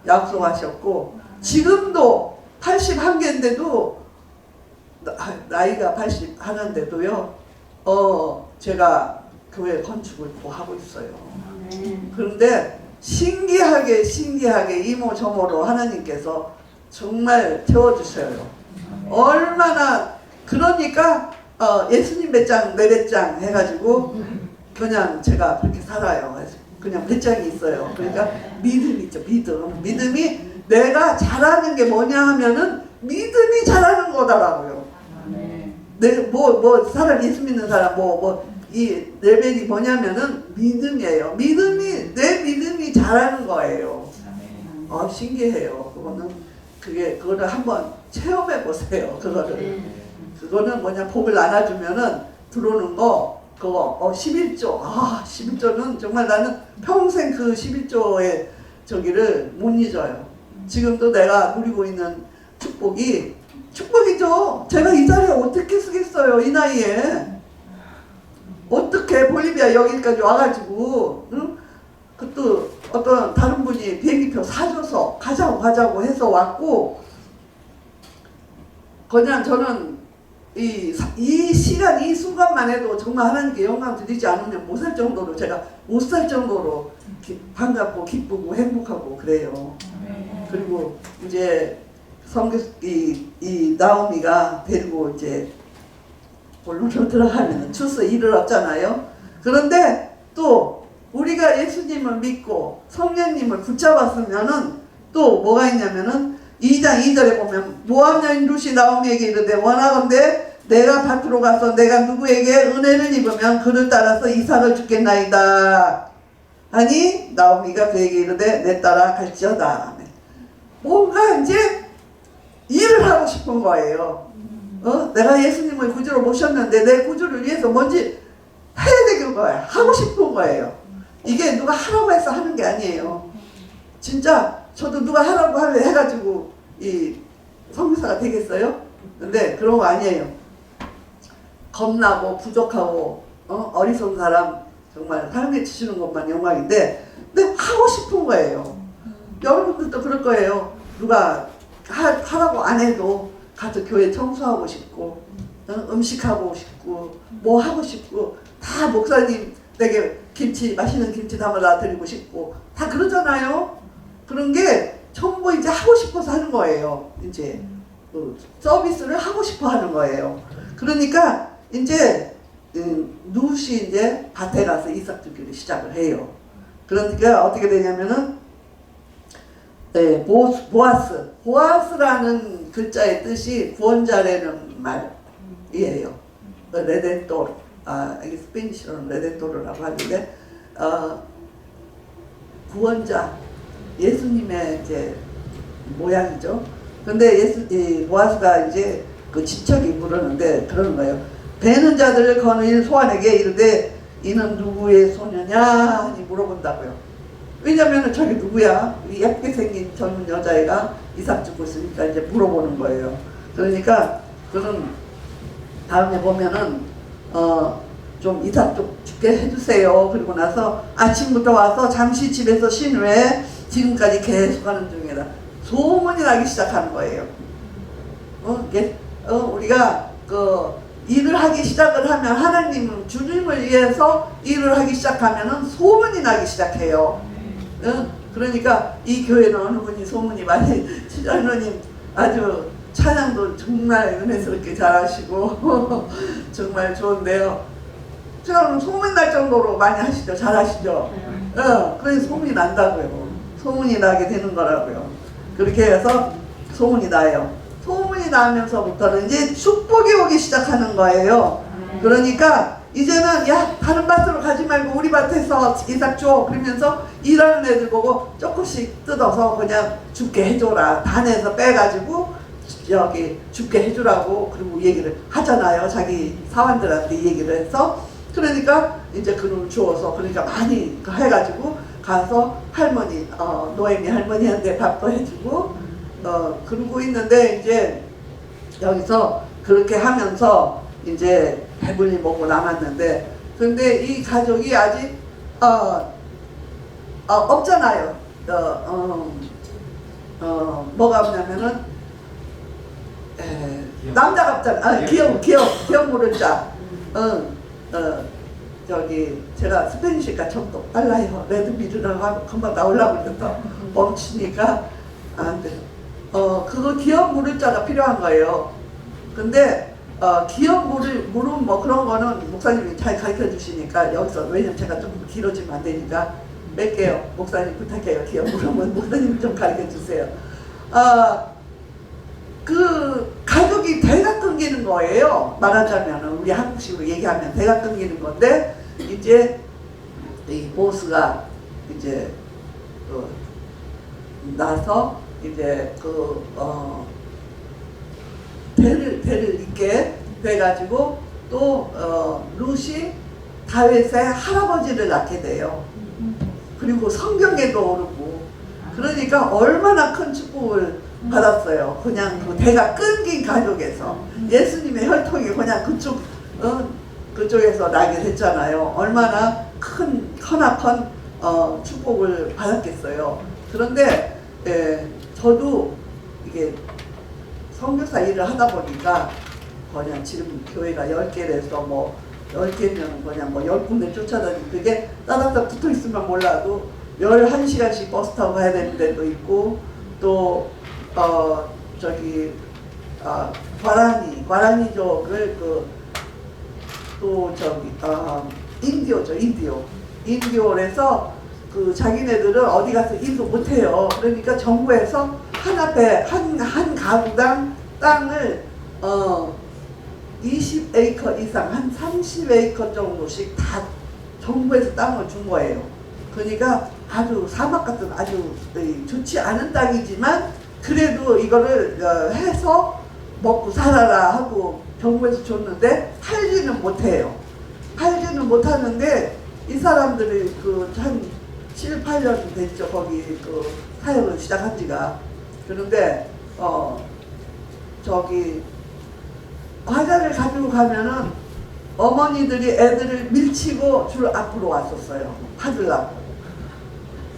약속하셨고, 지금도 81개인데도 나이가 81인데도요 제가 교회 건축을 하고 있어요. 그런데 신기하게 이모저모로 하나님께서 정말 채워주셔요. 얼마나, 그러니까 예수님 배짱 내 배짱 해가지고 그냥 제가 그렇게 살아요. 그냥 배짱이 있어요. 그러니까 믿음 있죠. 믿음이 내가 잘하는 게 뭐냐 하면은 믿음이 잘하는 거더라고요. 사람 예수 믿는 사람 이 레벨이 뭐냐면은 믿음이에요. 내 믿음이 잘하는 거예요. 신기해요. 그거를 한번 체험해 보세요. 그거는 뭐냐, 복을 나눠주면은 들어오는 거, 그거 11조. 11조는 정말 나는 평생 그 11조의 저기를 못 잊어요. 지금도 내가 누리고 있는 축복이죠. 제가 이 자리에 어떻게 쓰겠어요, 이 나이에. 어떻게 볼리비아 여기까지 와가지고, 응? 그것도 어떤 다른 분이 비행기표 사줘서 가자고 해서 왔고, 그냥 저는 이 시간, 이 순간만 해도 정말 하나님께 영광 드리지 않으면 못 살 정도로 반갑고 기쁘고 행복하고 그래요. 그리고 이제 이 나오미가 데리고 이제 본론으로 들어가면 추수 이르렀잖아요. 그런데 또 우리가 예수님을 믿고 성령님을 붙잡았으면은 또 뭐가 있냐면은 2장 2절에 보면 모압 여인 룻이 나오미에게 이르되 원하건대 내가 밭으로 가서 내가 누구에게 은혜를 입으면 그를 따라서 이삭을 주겠나이다 하니 나오미가 그에게 이르되 내 따라 갈지어다. 뭔가 이제 일을 하고 싶은 거예요. 내가 예수님을 구주로 모셨는데 내 구주를 위해서 뭔지 해야 되는 거예요. 하고 싶은 거예요. 이게 누가 하라고 해서 하는 게 아니에요. 진짜 저도 누가 하라고 해가지고 이 선교사가 되겠어요? 근데 그런 거 아니에요. 겁나고 부족하고 어리석은 사람 정말 사랑해 주시는 것만 영광인데, 근데 하고 싶은 거예요. 여러분들도 그럴 거예요. 누가 하라고 안 해도 가서 교회 청소하고 싶고, 음식하고 싶고, 뭐 하고 싶고, 다 목사님 내게 김치, 맛있는 김치 담아다 드리고 싶고, 다 그러잖아요. 그런 게 전부 이제 하고 싶어서 하는 거예요. 이제 서비스를 하고 싶어 하는 거예요. 그러니까 이제 룻이 이제 밭에 가서 이삭 주기를 시작을 해요. 그러니까 어떻게 되냐면은 네, 보아스라는 글자의 뜻이 구원자라는 말이에요. 레덴토르, 이게 스페니쉬로는 레덴토르라고 하는데, 구원자, 예수님의 이제 모양이죠. 근데 보아스가 이제 그 지척이 부르는데 그러는 거예요. 배는 자들을 거느린 소환에게 이르되 이는 누구의 소녀냐 하니 물어본다고요. 왜냐면 저기 누구야? 예쁘게 생긴 젊은 여자애가 이삭 주고 있으니까 이제 물어보는 거예요. 그러니까 그런 다음에 보면은 좀 이삭 좀 죽게 해주세요. 그리고 나서 아침부터 와서 잠시 집에서 쉰 후에 지금까지 계속 하는 중이다. 소문이 나기 시작하는 거예요. 우리가 그 일을 하기 시작을 하면 하나님 주님을 위해서 일을 하기 시작하면은 소문이 나기 시작해요. 그러니까 이 교회는 어느 분이 소문이 많이 시장로님 아주 찬양도 정말 은혜스럽게 잘하시고 정말 좋은데요. 저는 소문 날 정도로 많이 하시죠. 잘하시죠. 그래서 소문이 난다고요. 소문이 나게 되는 거라고요. 그렇게 해서 소문이 나요. 소문이 나면서부터는 이제 축복이 오기 시작하는 거예요. 그러니까 이제는 야 다른 밭으로 가지 말고 우리 밭에서 이삭 줘 그러면서 일하는 애들 보고 조금씩 뜯어서 그냥 죽게 해줘라. 단에서 빼가지고 여기 죽게 해주라고 그리고 얘기를 하잖아요. 자기 사원들한테 얘기를 해서. 그러니까 이제 그놈을 주어서 그러니까 많이 해가지고 가서 할머니 노예미 할머니한테 밥도 해주고 그러고 있는데 이제 여기서 그렇게 하면서 이제 배불리 먹고 남았는데 근데 이 가족이 아직 없잖아요. 뭐가 없냐면은 남자가 없잖아. 기억 모를 자. 저기 제가 스페니쉬가 좀 더 빨라요. 레드미르라고 하면 금방 나오려고 그랬다. 멈추니까 안 돼. 그거 기억 모를 자가 필요한 거예요. 근데 기억 모름 뭐 그런 거는 목사님이 잘 가르쳐 주시니까 여기서 왜냐면 제가 좀 길어지면 안 되니까 뺄게요. 목사님 부탁해요. 기억 모름은 목사님 좀 가르쳐 주세요. 그 가족이 대가 끊기는 거예요. 말하자면 우리 한국식으로 얘기하면 대가 끊기는 건데 이제 이 보스가 이제 나서 이제 대를 잇게 돼가지고 또 룻이 다윗의 할아버지를 낳게 돼요. 그리고 성경에도 오르고 그러니까 얼마나 큰 축복을 받았어요. 그냥 그 대가 끊긴 가족에서 예수님의 혈통이 그냥 그쪽에서 나게 됐잖아요. 얼마나 커나큰 축복을 받았겠어요. 그런데 저도 이게 선교사 일을 하다 보니까 그냥 지금 교회가 10개라서 뭐 10개면 그냥 뭐 10군데 쫓아다니고 그게 따닥따닥 붙어 있으면 몰라도 11시간씩 버스 타고 가야 되는 데도 있고 또 저기 과라니족을 또 저기 인디오죠. 인디오에서 그 자기네들은 어디 가서 일도 못해요. 그러니까 정부에서 한 가구당 땅을 20에이커 이상 한 30에이커 정도씩 다 정부에서 땅을 준 거예요. 그러니까 아주 사막 같은 아주 좋지 않은 땅이지만 그래도 이거를 해서 먹고 살아라 하고 정부에서 줬는데 팔지는 못해요. 팔지는 못하는데 이 사람들이 한 7, 8년 됐죠. 거기 사역을 시작한 지가. 그런데 저기 과자를 가지고 가면은 어머니들이 애들을 밀치고 줄 앞으로 왔었어요. 받으려고.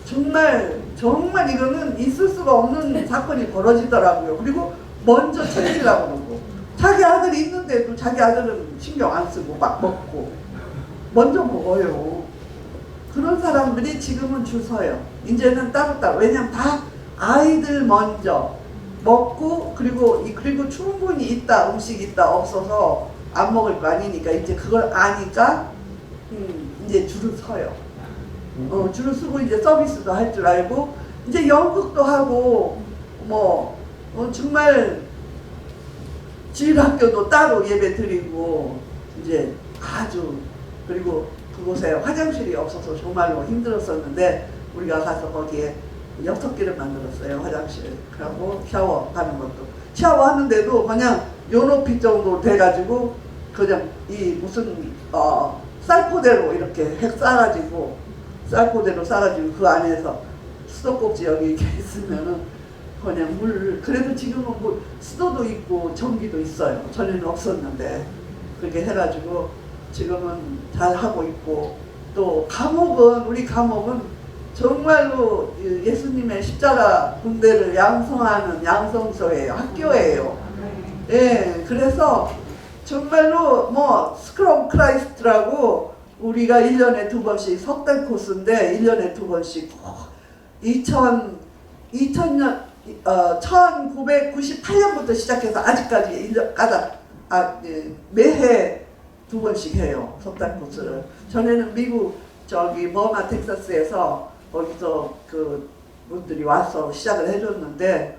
정말 정말 이거는 있을 수가 없는 사건이 벌어지더라고요. 그리고 먼저 챙기려고 그러고, 자기 아들이 있는데도 자기 아들은 신경 안 쓰고 막 먹고 먼저 먹어요. 그런 사람들이 지금은 줄 서요. 이제는 따로따로. 왜냐면 다 아이들 먼저 먹고, 그리고 충분히 있다, 음식 있다, 없어서 안 먹을 거 아니니까 이제 그걸 아니까 이제 줄을 서요. 줄을 서고 이제 서비스도 할 줄 알고, 이제 연극도 하고, 정말 주일학교도 따로 예배 드리고, 이제 아주, 그리고 그곳에 화장실이 없어서 정말로 힘들었었는데, 우리가 가서 거기에 6개를 만들었어요. 화장실. 그리고 샤워 하는 것도. 샤워하는데도 그냥 요 높이 정도 돼가지고, 그냥 무슨, 쌀포대로 이렇게 싸가지고, 그 안에서 수도꼭지 여기 이렇게 있으면은 그냥 그래도 지금은 뭐 수도도 있고 전기도 있어요. 전에는 없었는데. 그렇게 해가지고 지금은 잘 하고 있고, 또 우리 감옥은 정말로 예수님의 십자가 군대를 양성하는 양성소예요. 학교예요. 예, 그래서 정말로 스크럼 크라이스트라고 우리가 1년에 2번씩 석달 코스인데 1년에 2번씩 1998년부터 시작해서 아직까지 매해 2번씩 해요. 석달 코스를. 전에는 미국 머나 텍사스에서 거기서 그 분들이 와서 시작을 해줬는데,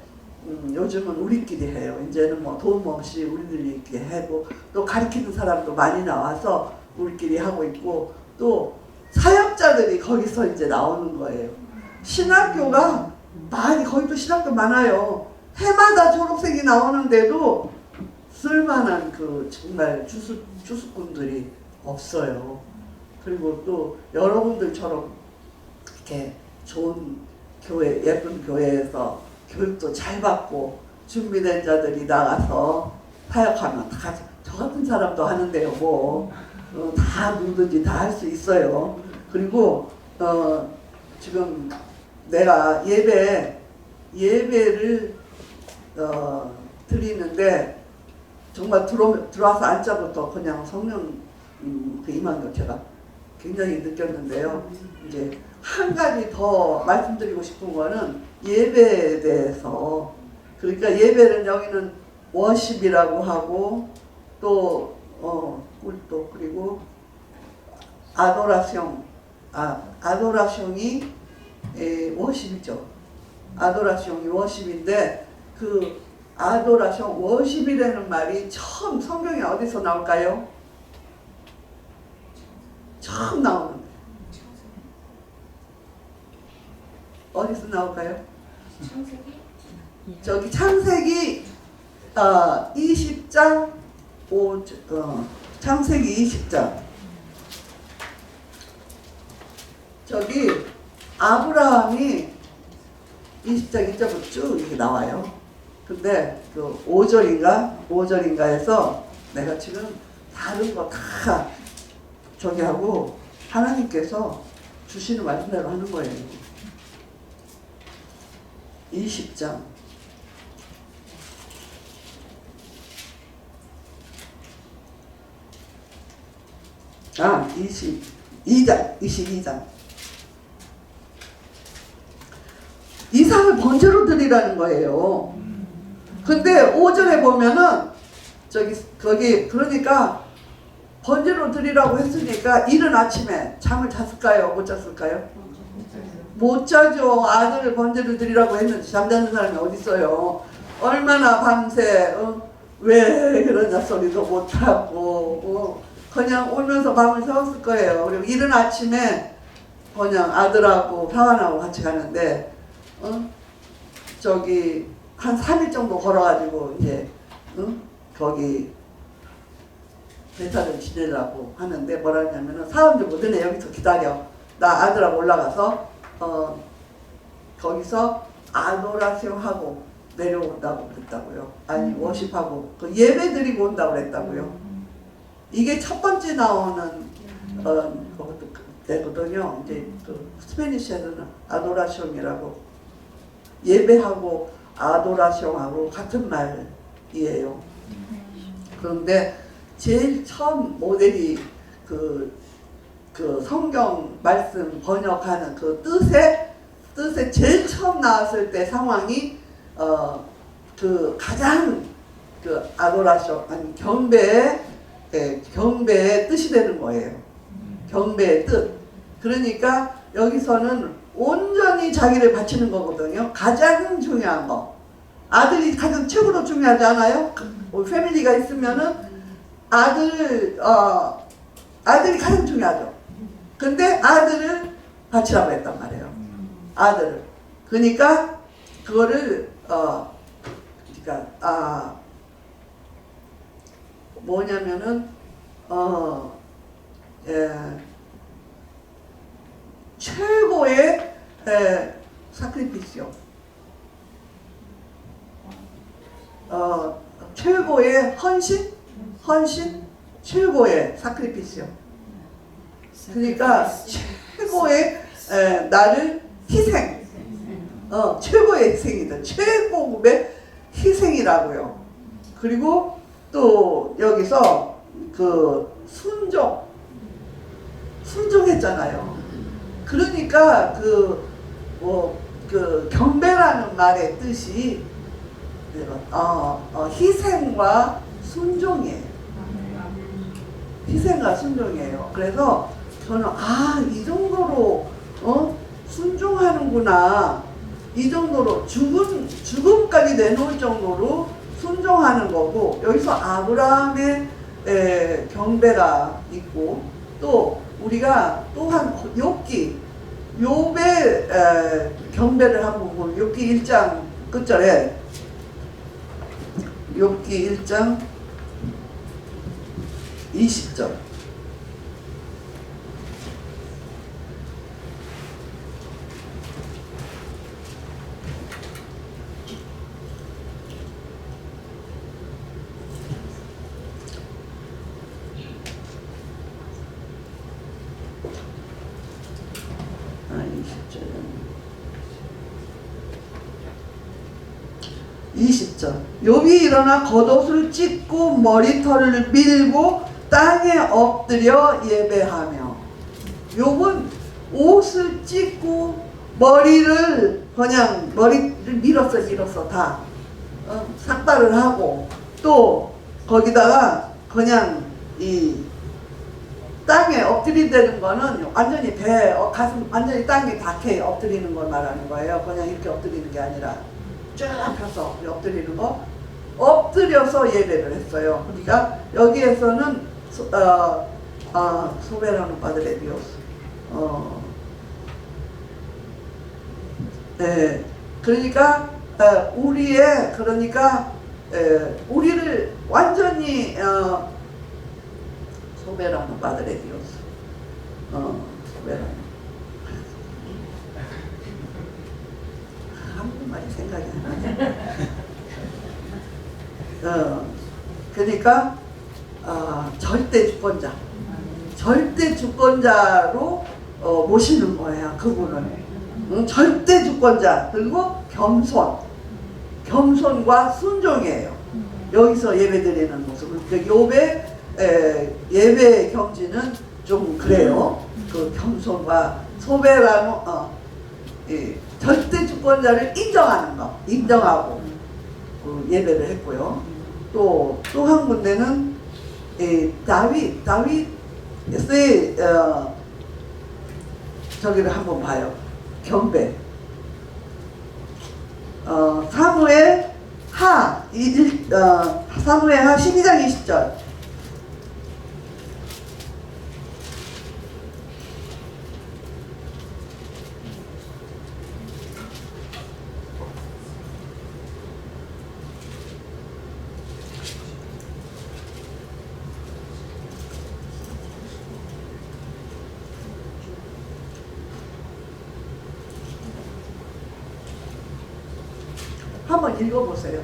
요즘은 우리끼리 해요. 이제는 도움 없이 우리들이 이렇게 하고, 또 가르치는 사람도 많이 나와서 우리끼리 하고 있고, 또 사역자들이 거기서 이제 나오는 거예요. 신학교가 거기도 신학교 많아요. 해마다 졸업생이 나오는데도 쓸만한 정말 주수꾼들이 없어요. 그리고 또 여러분들처럼 이렇게 좋은 교회, 예쁜 교회에서 교육도 잘 받고 준비된 자들이 나가서 사역하면 저 같은 사람도 하는데요. 다 누구든지 다 할 수 있어요. 그리고 지금 내가 예배를 드리는데, 정말 들어와서 앉자부터 그냥 성령 그 임한 제가 굉장히 느꼈는데요. 이제 한 가지 더 말씀드리고 싶은 거는 예배에 대해서. 그러니까 예배는 여기는 워십이라고 하고, 또 꿀도, 그리고 아도라숑이 워십이죠. 아도라숑이 워십인데, 그 아도라숑 워십이라는 말이 처음 성경에 어디서 나올까요? 처음 나오는데 어디서 나올까요? 저기 창세기 20장 창세기 20장. 저기 아브라함이 20장 1절부터 쭉 이렇게 나와요. 근데 그 5절인가에서 내가 지금 다른 거 다 저기 하고 하나님께서 주시는 말씀대로 하는 거예요. 20장. 아, 22장. 이상을 번제로 드리라는 거예요. 근데 5절에 보면은 거기 그러니까 번제로 드리라고 했으니까 이른 아침에 잠을 잤을까요? 못 잤을까요? 못 자죠. 아들 번제를 드리라고 했는데 잠자는 사람이 어디 있어요? 얼마나 밤새 왜 그러냐 소리도 못하고 그냥 울면서 밤을 새웠을 거예요. 그리고 이른 아침에 그냥 아들하고 평안하고 같이 가는데 저기 한 3일 정도 걸어가지고 이제 거기 배탈을 지내려고 하는데 뭐라 하냐면은 사람들 너네 여기서 기다려. 나 아들하고 올라가서 거기서 아도라시오 하고 내려온다고 그랬다고요. 아니 워십하고 그 예배 드리고 온다고 그랬다고요. 이게 첫 번째 나오는 때거든요. 이제 그 스페니쉬에서는 아도라숑이라고, 예배하고 아도라숑하고 같은 말이에요. 그런데 제일 처음 모델이 그 성경 말씀 번역하는 그 뜻에 제일 처음 나왔을 때 상황이 그 가장 그 아도라숑 아니 경배의 뜻이 되는 거예요. 경배의 뜻. 그러니까 여기서는 온전히 자기를 바치는 거거든요. 가장 중요한 거. 아들이 가장 최고로 중요하지 않아요? 패밀리가 있으면은 아들이 가장 중요하죠. 근데 아들을 바치라고 했단 말이에요. 아들을. 그러니까 그거를 뭐냐면은 최고의 사크리피시오. 최고의 헌신, 최고의 사크리피시오. 그러니까 최고의 나를 희생, 최고의 희생이다. 최고급의 희생이라고요. 그리고 또 여기서 그 순종했잖아요. 그러니까 그 경배라는 말의 뜻이 희생과 순종이에요. 희생과 순종이에요. 그래서 저는 이 정도로 순종하는구나. 이 정도로 죽음까지 내놓을 정도로 순종하는 거고, 여기서 아브라함의 경배가 있고, 또 우리가 또한 욥의 경배를 한번 보면 욥기 1장 끝절에 욥기 1장 20절 욥이 일어나 겉옷을 찢고 머리털을 밀고 땅에 엎드려 예배하며. 욥은 옷을 찢고 머리를 밀었어 다 삭발을 하고, 또 거기다가 그냥 이 땅에 엎드린다는 거는 완전히 가슴 완전히 땅에 닿게 엎드리는 걸 말하는 거예요. 그냥 이렇게 엎드리는 게 아니라 쫙 펴서 엎드리는 거, 엎드려서 예배를 했어요. 그러니까 여기에서는 소베라노 파드레 디오스, 네, 그러니까 우리를 완전히 소베라노 파드레 디오스, 소베라노, 한국말이 생각이 안 나네. 그러니까 절대 주권자로 모시는 거예요. 그분은 절대 주권자, 그리고 겸손과 순종이에요. 여기서 예배드리는 모습. 욥의 예배 경지는 좀 그래요. 그 겸손과 소배라는 절대 주권자를 인정하고 예배를 했고요. 또 한 군데는 다윗의 저기를 한번 봐요. 경배. 사무엘 하 12장 20절. 한번 읽어보세요.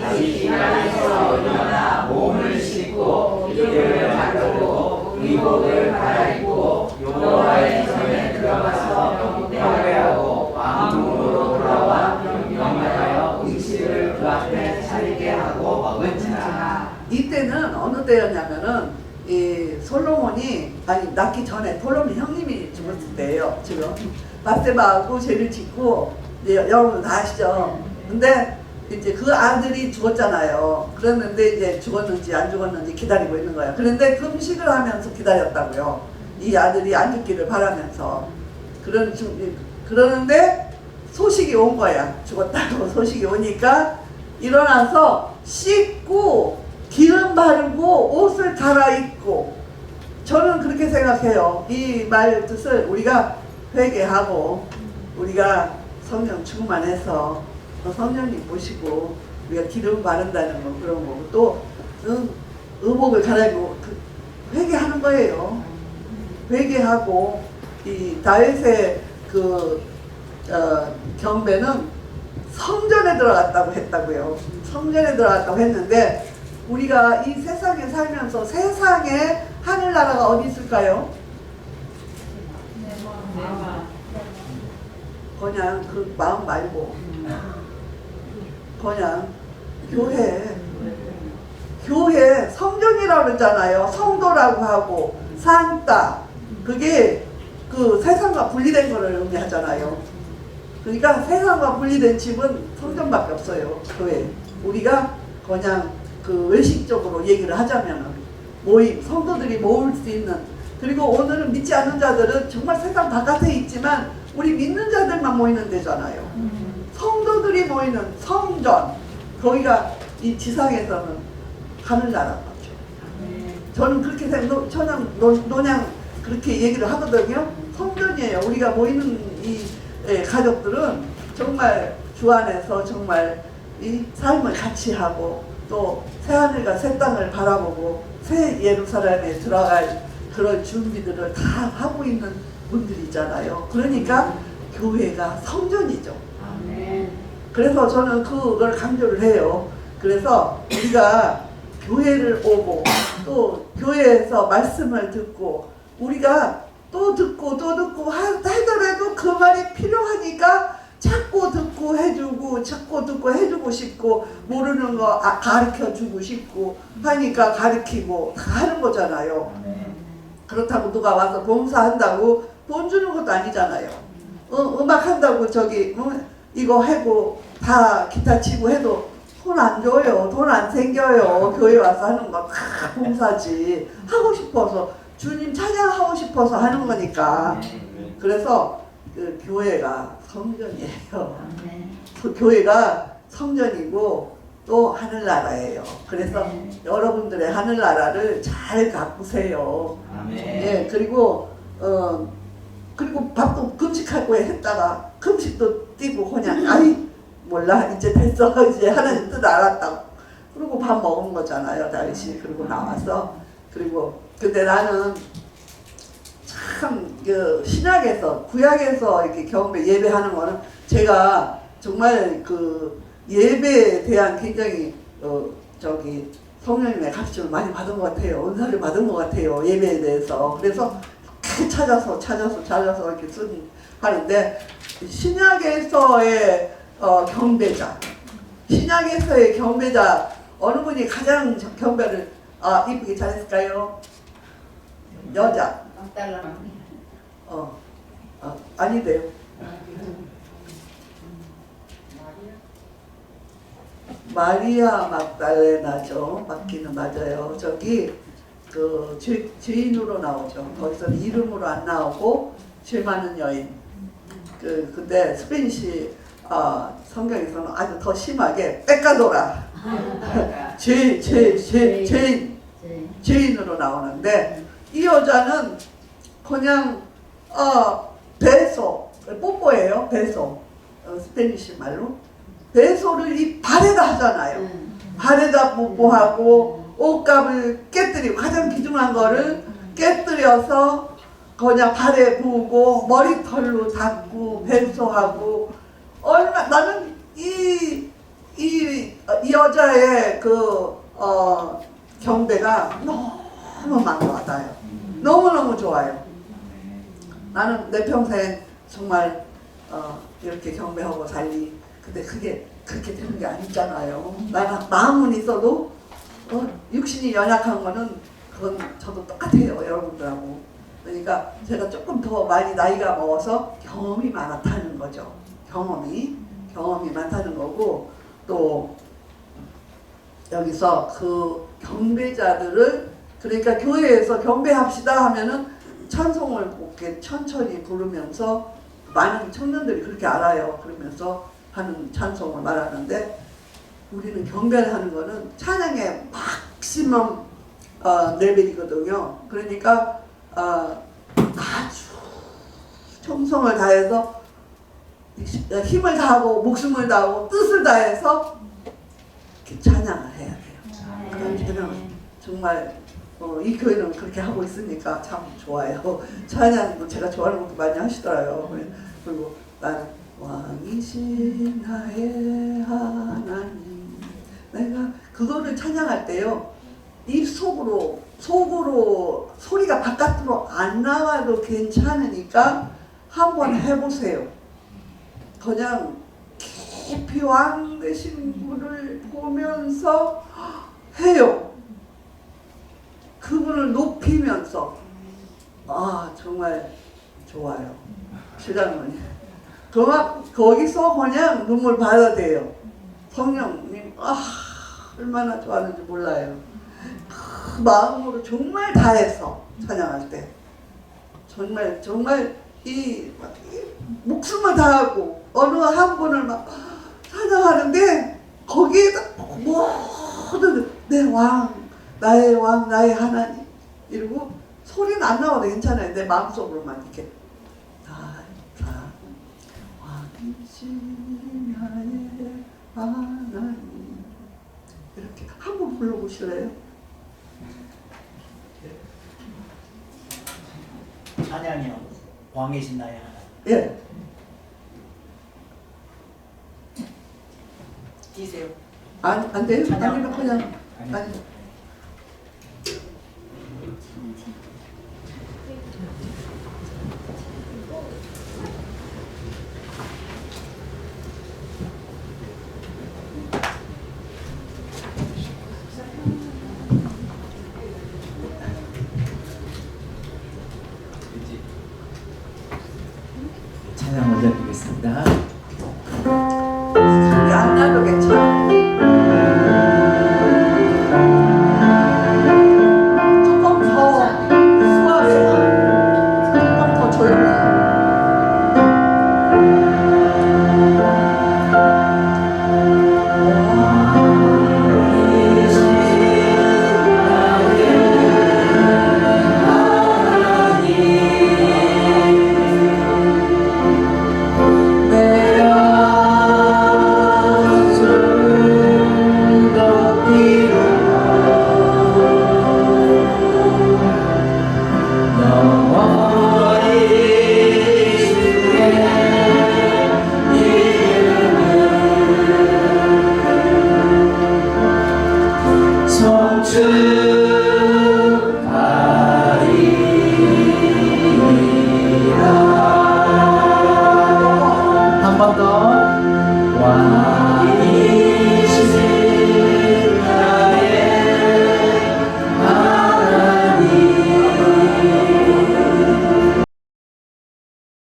다시 피난에서 일어나 몸을 씻고 이를 바르고 의복을 갈아입고 여호와의 전에 들어가서 경배하고 왕궁으로 돌아와 명령하여 음식을 그 앞에 차리게 하고 먹은지라. 이때는 어느 때였냐면은 이 솔로몬이 낳기 전에 솔로몬 형님이 죽었을 때예요. 지금 바세바하고 죄를 짓고 이제 여러분 다 아시죠. 근데 이제 그 아들이 죽었잖아요. 그랬는데 이제 죽었는지 안 죽었는지 기다리고 있는 거예요. 그런데 금식을 하면서 기다렸다고요. 이 아들이 안 죽기를 바라면서. 그러는데 소식이 온 거야. 죽었다고 소식이 오니까 일어나서 씻고 기름 바르고 옷을 갈아입고. 저는 그렇게 생각해요. 이 말 뜻을 우리가 회개하고 우리가 성령 충만해서 성령님 모시고 우리가 기름 바른다는 거 그런 거고 또 의복을 갈아입고 회개하는 거예요. 회개하고 이 다윗의 경배는 성전에 들어갔다고 했다고요. 성전에 들어갔다고 했는데 우리가 이 세상에 살면서 세상에 하늘나라가 어디 있을까요? 그냥 그 마음 말고 그냥 교회 성전이라고 그러잖아요. 성도라고 하고 산따 그게 그 세상과 분리된 거를 의미하잖아요. 그러니까 세상과 분리된 집은 성전밖에 없어요. 교회. 우리가 그냥 그 외식적으로 얘기를 하자면 모임, 성도들이 모을 수 있는. 그리고 오늘은 믿지 않는 자들은 정말 세상 바깥에 있지만 우리 믿는 자들만 모이는 데잖아요. 성도들이 모이는 성전, 거기가 이 지상에서는 하늘나라 같죠. 저는 그렇게 저는 노냥 그렇게 얘기를 하거든요. 성전이에요. 우리가 모이는 이 가족들은 정말 주 안에서 정말 이 삶을 같이 하고 또 새하늘과 새 땅을 바라보고 새 예루살렘에 들어갈 그런 준비들을 다 하고 있는 분들이잖아요. 그러니까 교회가 성전이죠. 그래서 저는 그걸 강조를 해요. 그래서 우리가 교회를 오고 또 교회에서 말씀을 듣고 우리가 또 듣고 또 듣고 하더라도 그 말이 필요하니까 자꾸 듣고 해주고 자꾸 듣고 해주고 싶고 모르는 거 가르쳐주고 싶고 하니까 가르치고 다 하는 거잖아요. 그렇다고 누가 와서 봉사한다고 돈 주는 것도 아니잖아요. 음악 한다고 이거 하고 다 기타 치고 해도 돈 안 줘요. 돈 안 생겨요. 교회 와서 하는 거 다 봉사지. 하고 싶어서 주님 찬양하고 싶어서 하는 거니까. 그래서 그 교회가 성전이에요. 교회가 성전이고 또 하늘나라예요. 그래서 여러분들의 하늘나라를 잘 가꾸세요. 예, 그리고 밥도 금식하고 했다가 금식도 띄고 그냥 몰라 이제 됐어 이제 하나님 뜻 알았다고 그리고 밥 먹은 거잖아요. 다윗이. 그리고 나와서 그리고 근데 나는 참 신약에서 구약에서 이렇게 경배 예배하는 거는 제가 정말 그 예배에 대한 굉장히 성령님의 가르침을 많이 받은 것 같아요. 은사를 받은 것 같아요. 예배에 대해서. 그래서 찾아서 이렇게 하는데 신약에서의 경배자, 신약에서의 경배자 어느 분이 가장 경배를 이쁘게 잘했을까요? 여자. 아니래요. 마리아 막달레나죠. 맞기는 맞아요. 저기 그 죄인으로 나오죠. 거기서는 이름으로 안 나오고 죄 많은 여인. 근데 스페니시 성경에서는 아주 더 심하게 뺏가도라. 죄인으로 나오는데 이 여자는 그냥 배소 뽀뽀예요. 배소 스페니시 말로 배소를 이 발에다 하잖아요. 발에다 뽀뽀하고 옷감을 깨뜨리고 가장 귀중한 거를 깨뜨려서 그냥 발에 부고 머리털로 닦고 배소하고 나는 이 이 여자의 경배가 너무 마음에 와닿아요. 너무너무 좋아요. 나는 내 평생 정말 이렇게 경배하고 살리. 근데 그게 그렇게 되는 게 아니잖아요. 나는 마음은 있어도 육신이 연약한 거는 그건 저도 똑같아요, 여러분들하고. 그러니까 제가 조금 더 많이 나이가 먹어서 경험이 많다는 거죠. 경험이 많다는 거고, 또 여기서 그 경배자들을, 그러니까 교회에서 경배합시다 하면은 찬송을 이렇게 천천히 부르면서, 많은 청년들이 그렇게 알아요. 그러면서 하는 찬송을 말하는데, 우리는 경배를 하는 거는 찬양의 막시멈 레벨이거든요. 그러니까 아주 정성을 다해서 힘을 다하고 목숨을 다하고 뜻을 다해서 이렇게 찬양을 해야 돼요. 그런 찬양을 정말 이 교회는 그렇게 하고 있으니까 참 좋아요. 찬양도 제가 좋아하는 것도 많이 하시더라고요. 그리고 나는 왕이신 나의 하나님, 내가 그거를 찬양할 때요, 입 속으로 소리가 바깥으로 안 나와도 괜찮으니까 한번 해보세요. 그냥 깊이 왕 되신 분을 보면서 해요. 그분을 높이면서. 정말 좋아요. 실장님, 거기서 그냥 눈물 받아야 돼요. 성령님, 얼마나 좋아하는지 몰라요. 그 마음으로 정말 다해서 찬양할 때 정말 이 목숨을 다하고 어느 한 분을 막 찬양하는데, 거기에다 모든 내 왕, 나의 왕, 나의 하나님 이러고 소리는 안 나와도 괜찮아요. 내 마음속으로만 이렇게 왕이신 나의 하나님, 이렇게 한번 불러보실래요? 찬양이요. 왕이신 나의 하나님. 예. 뛰세요. 안 돼요? 찬양. 아니면 그냥 아니. 아니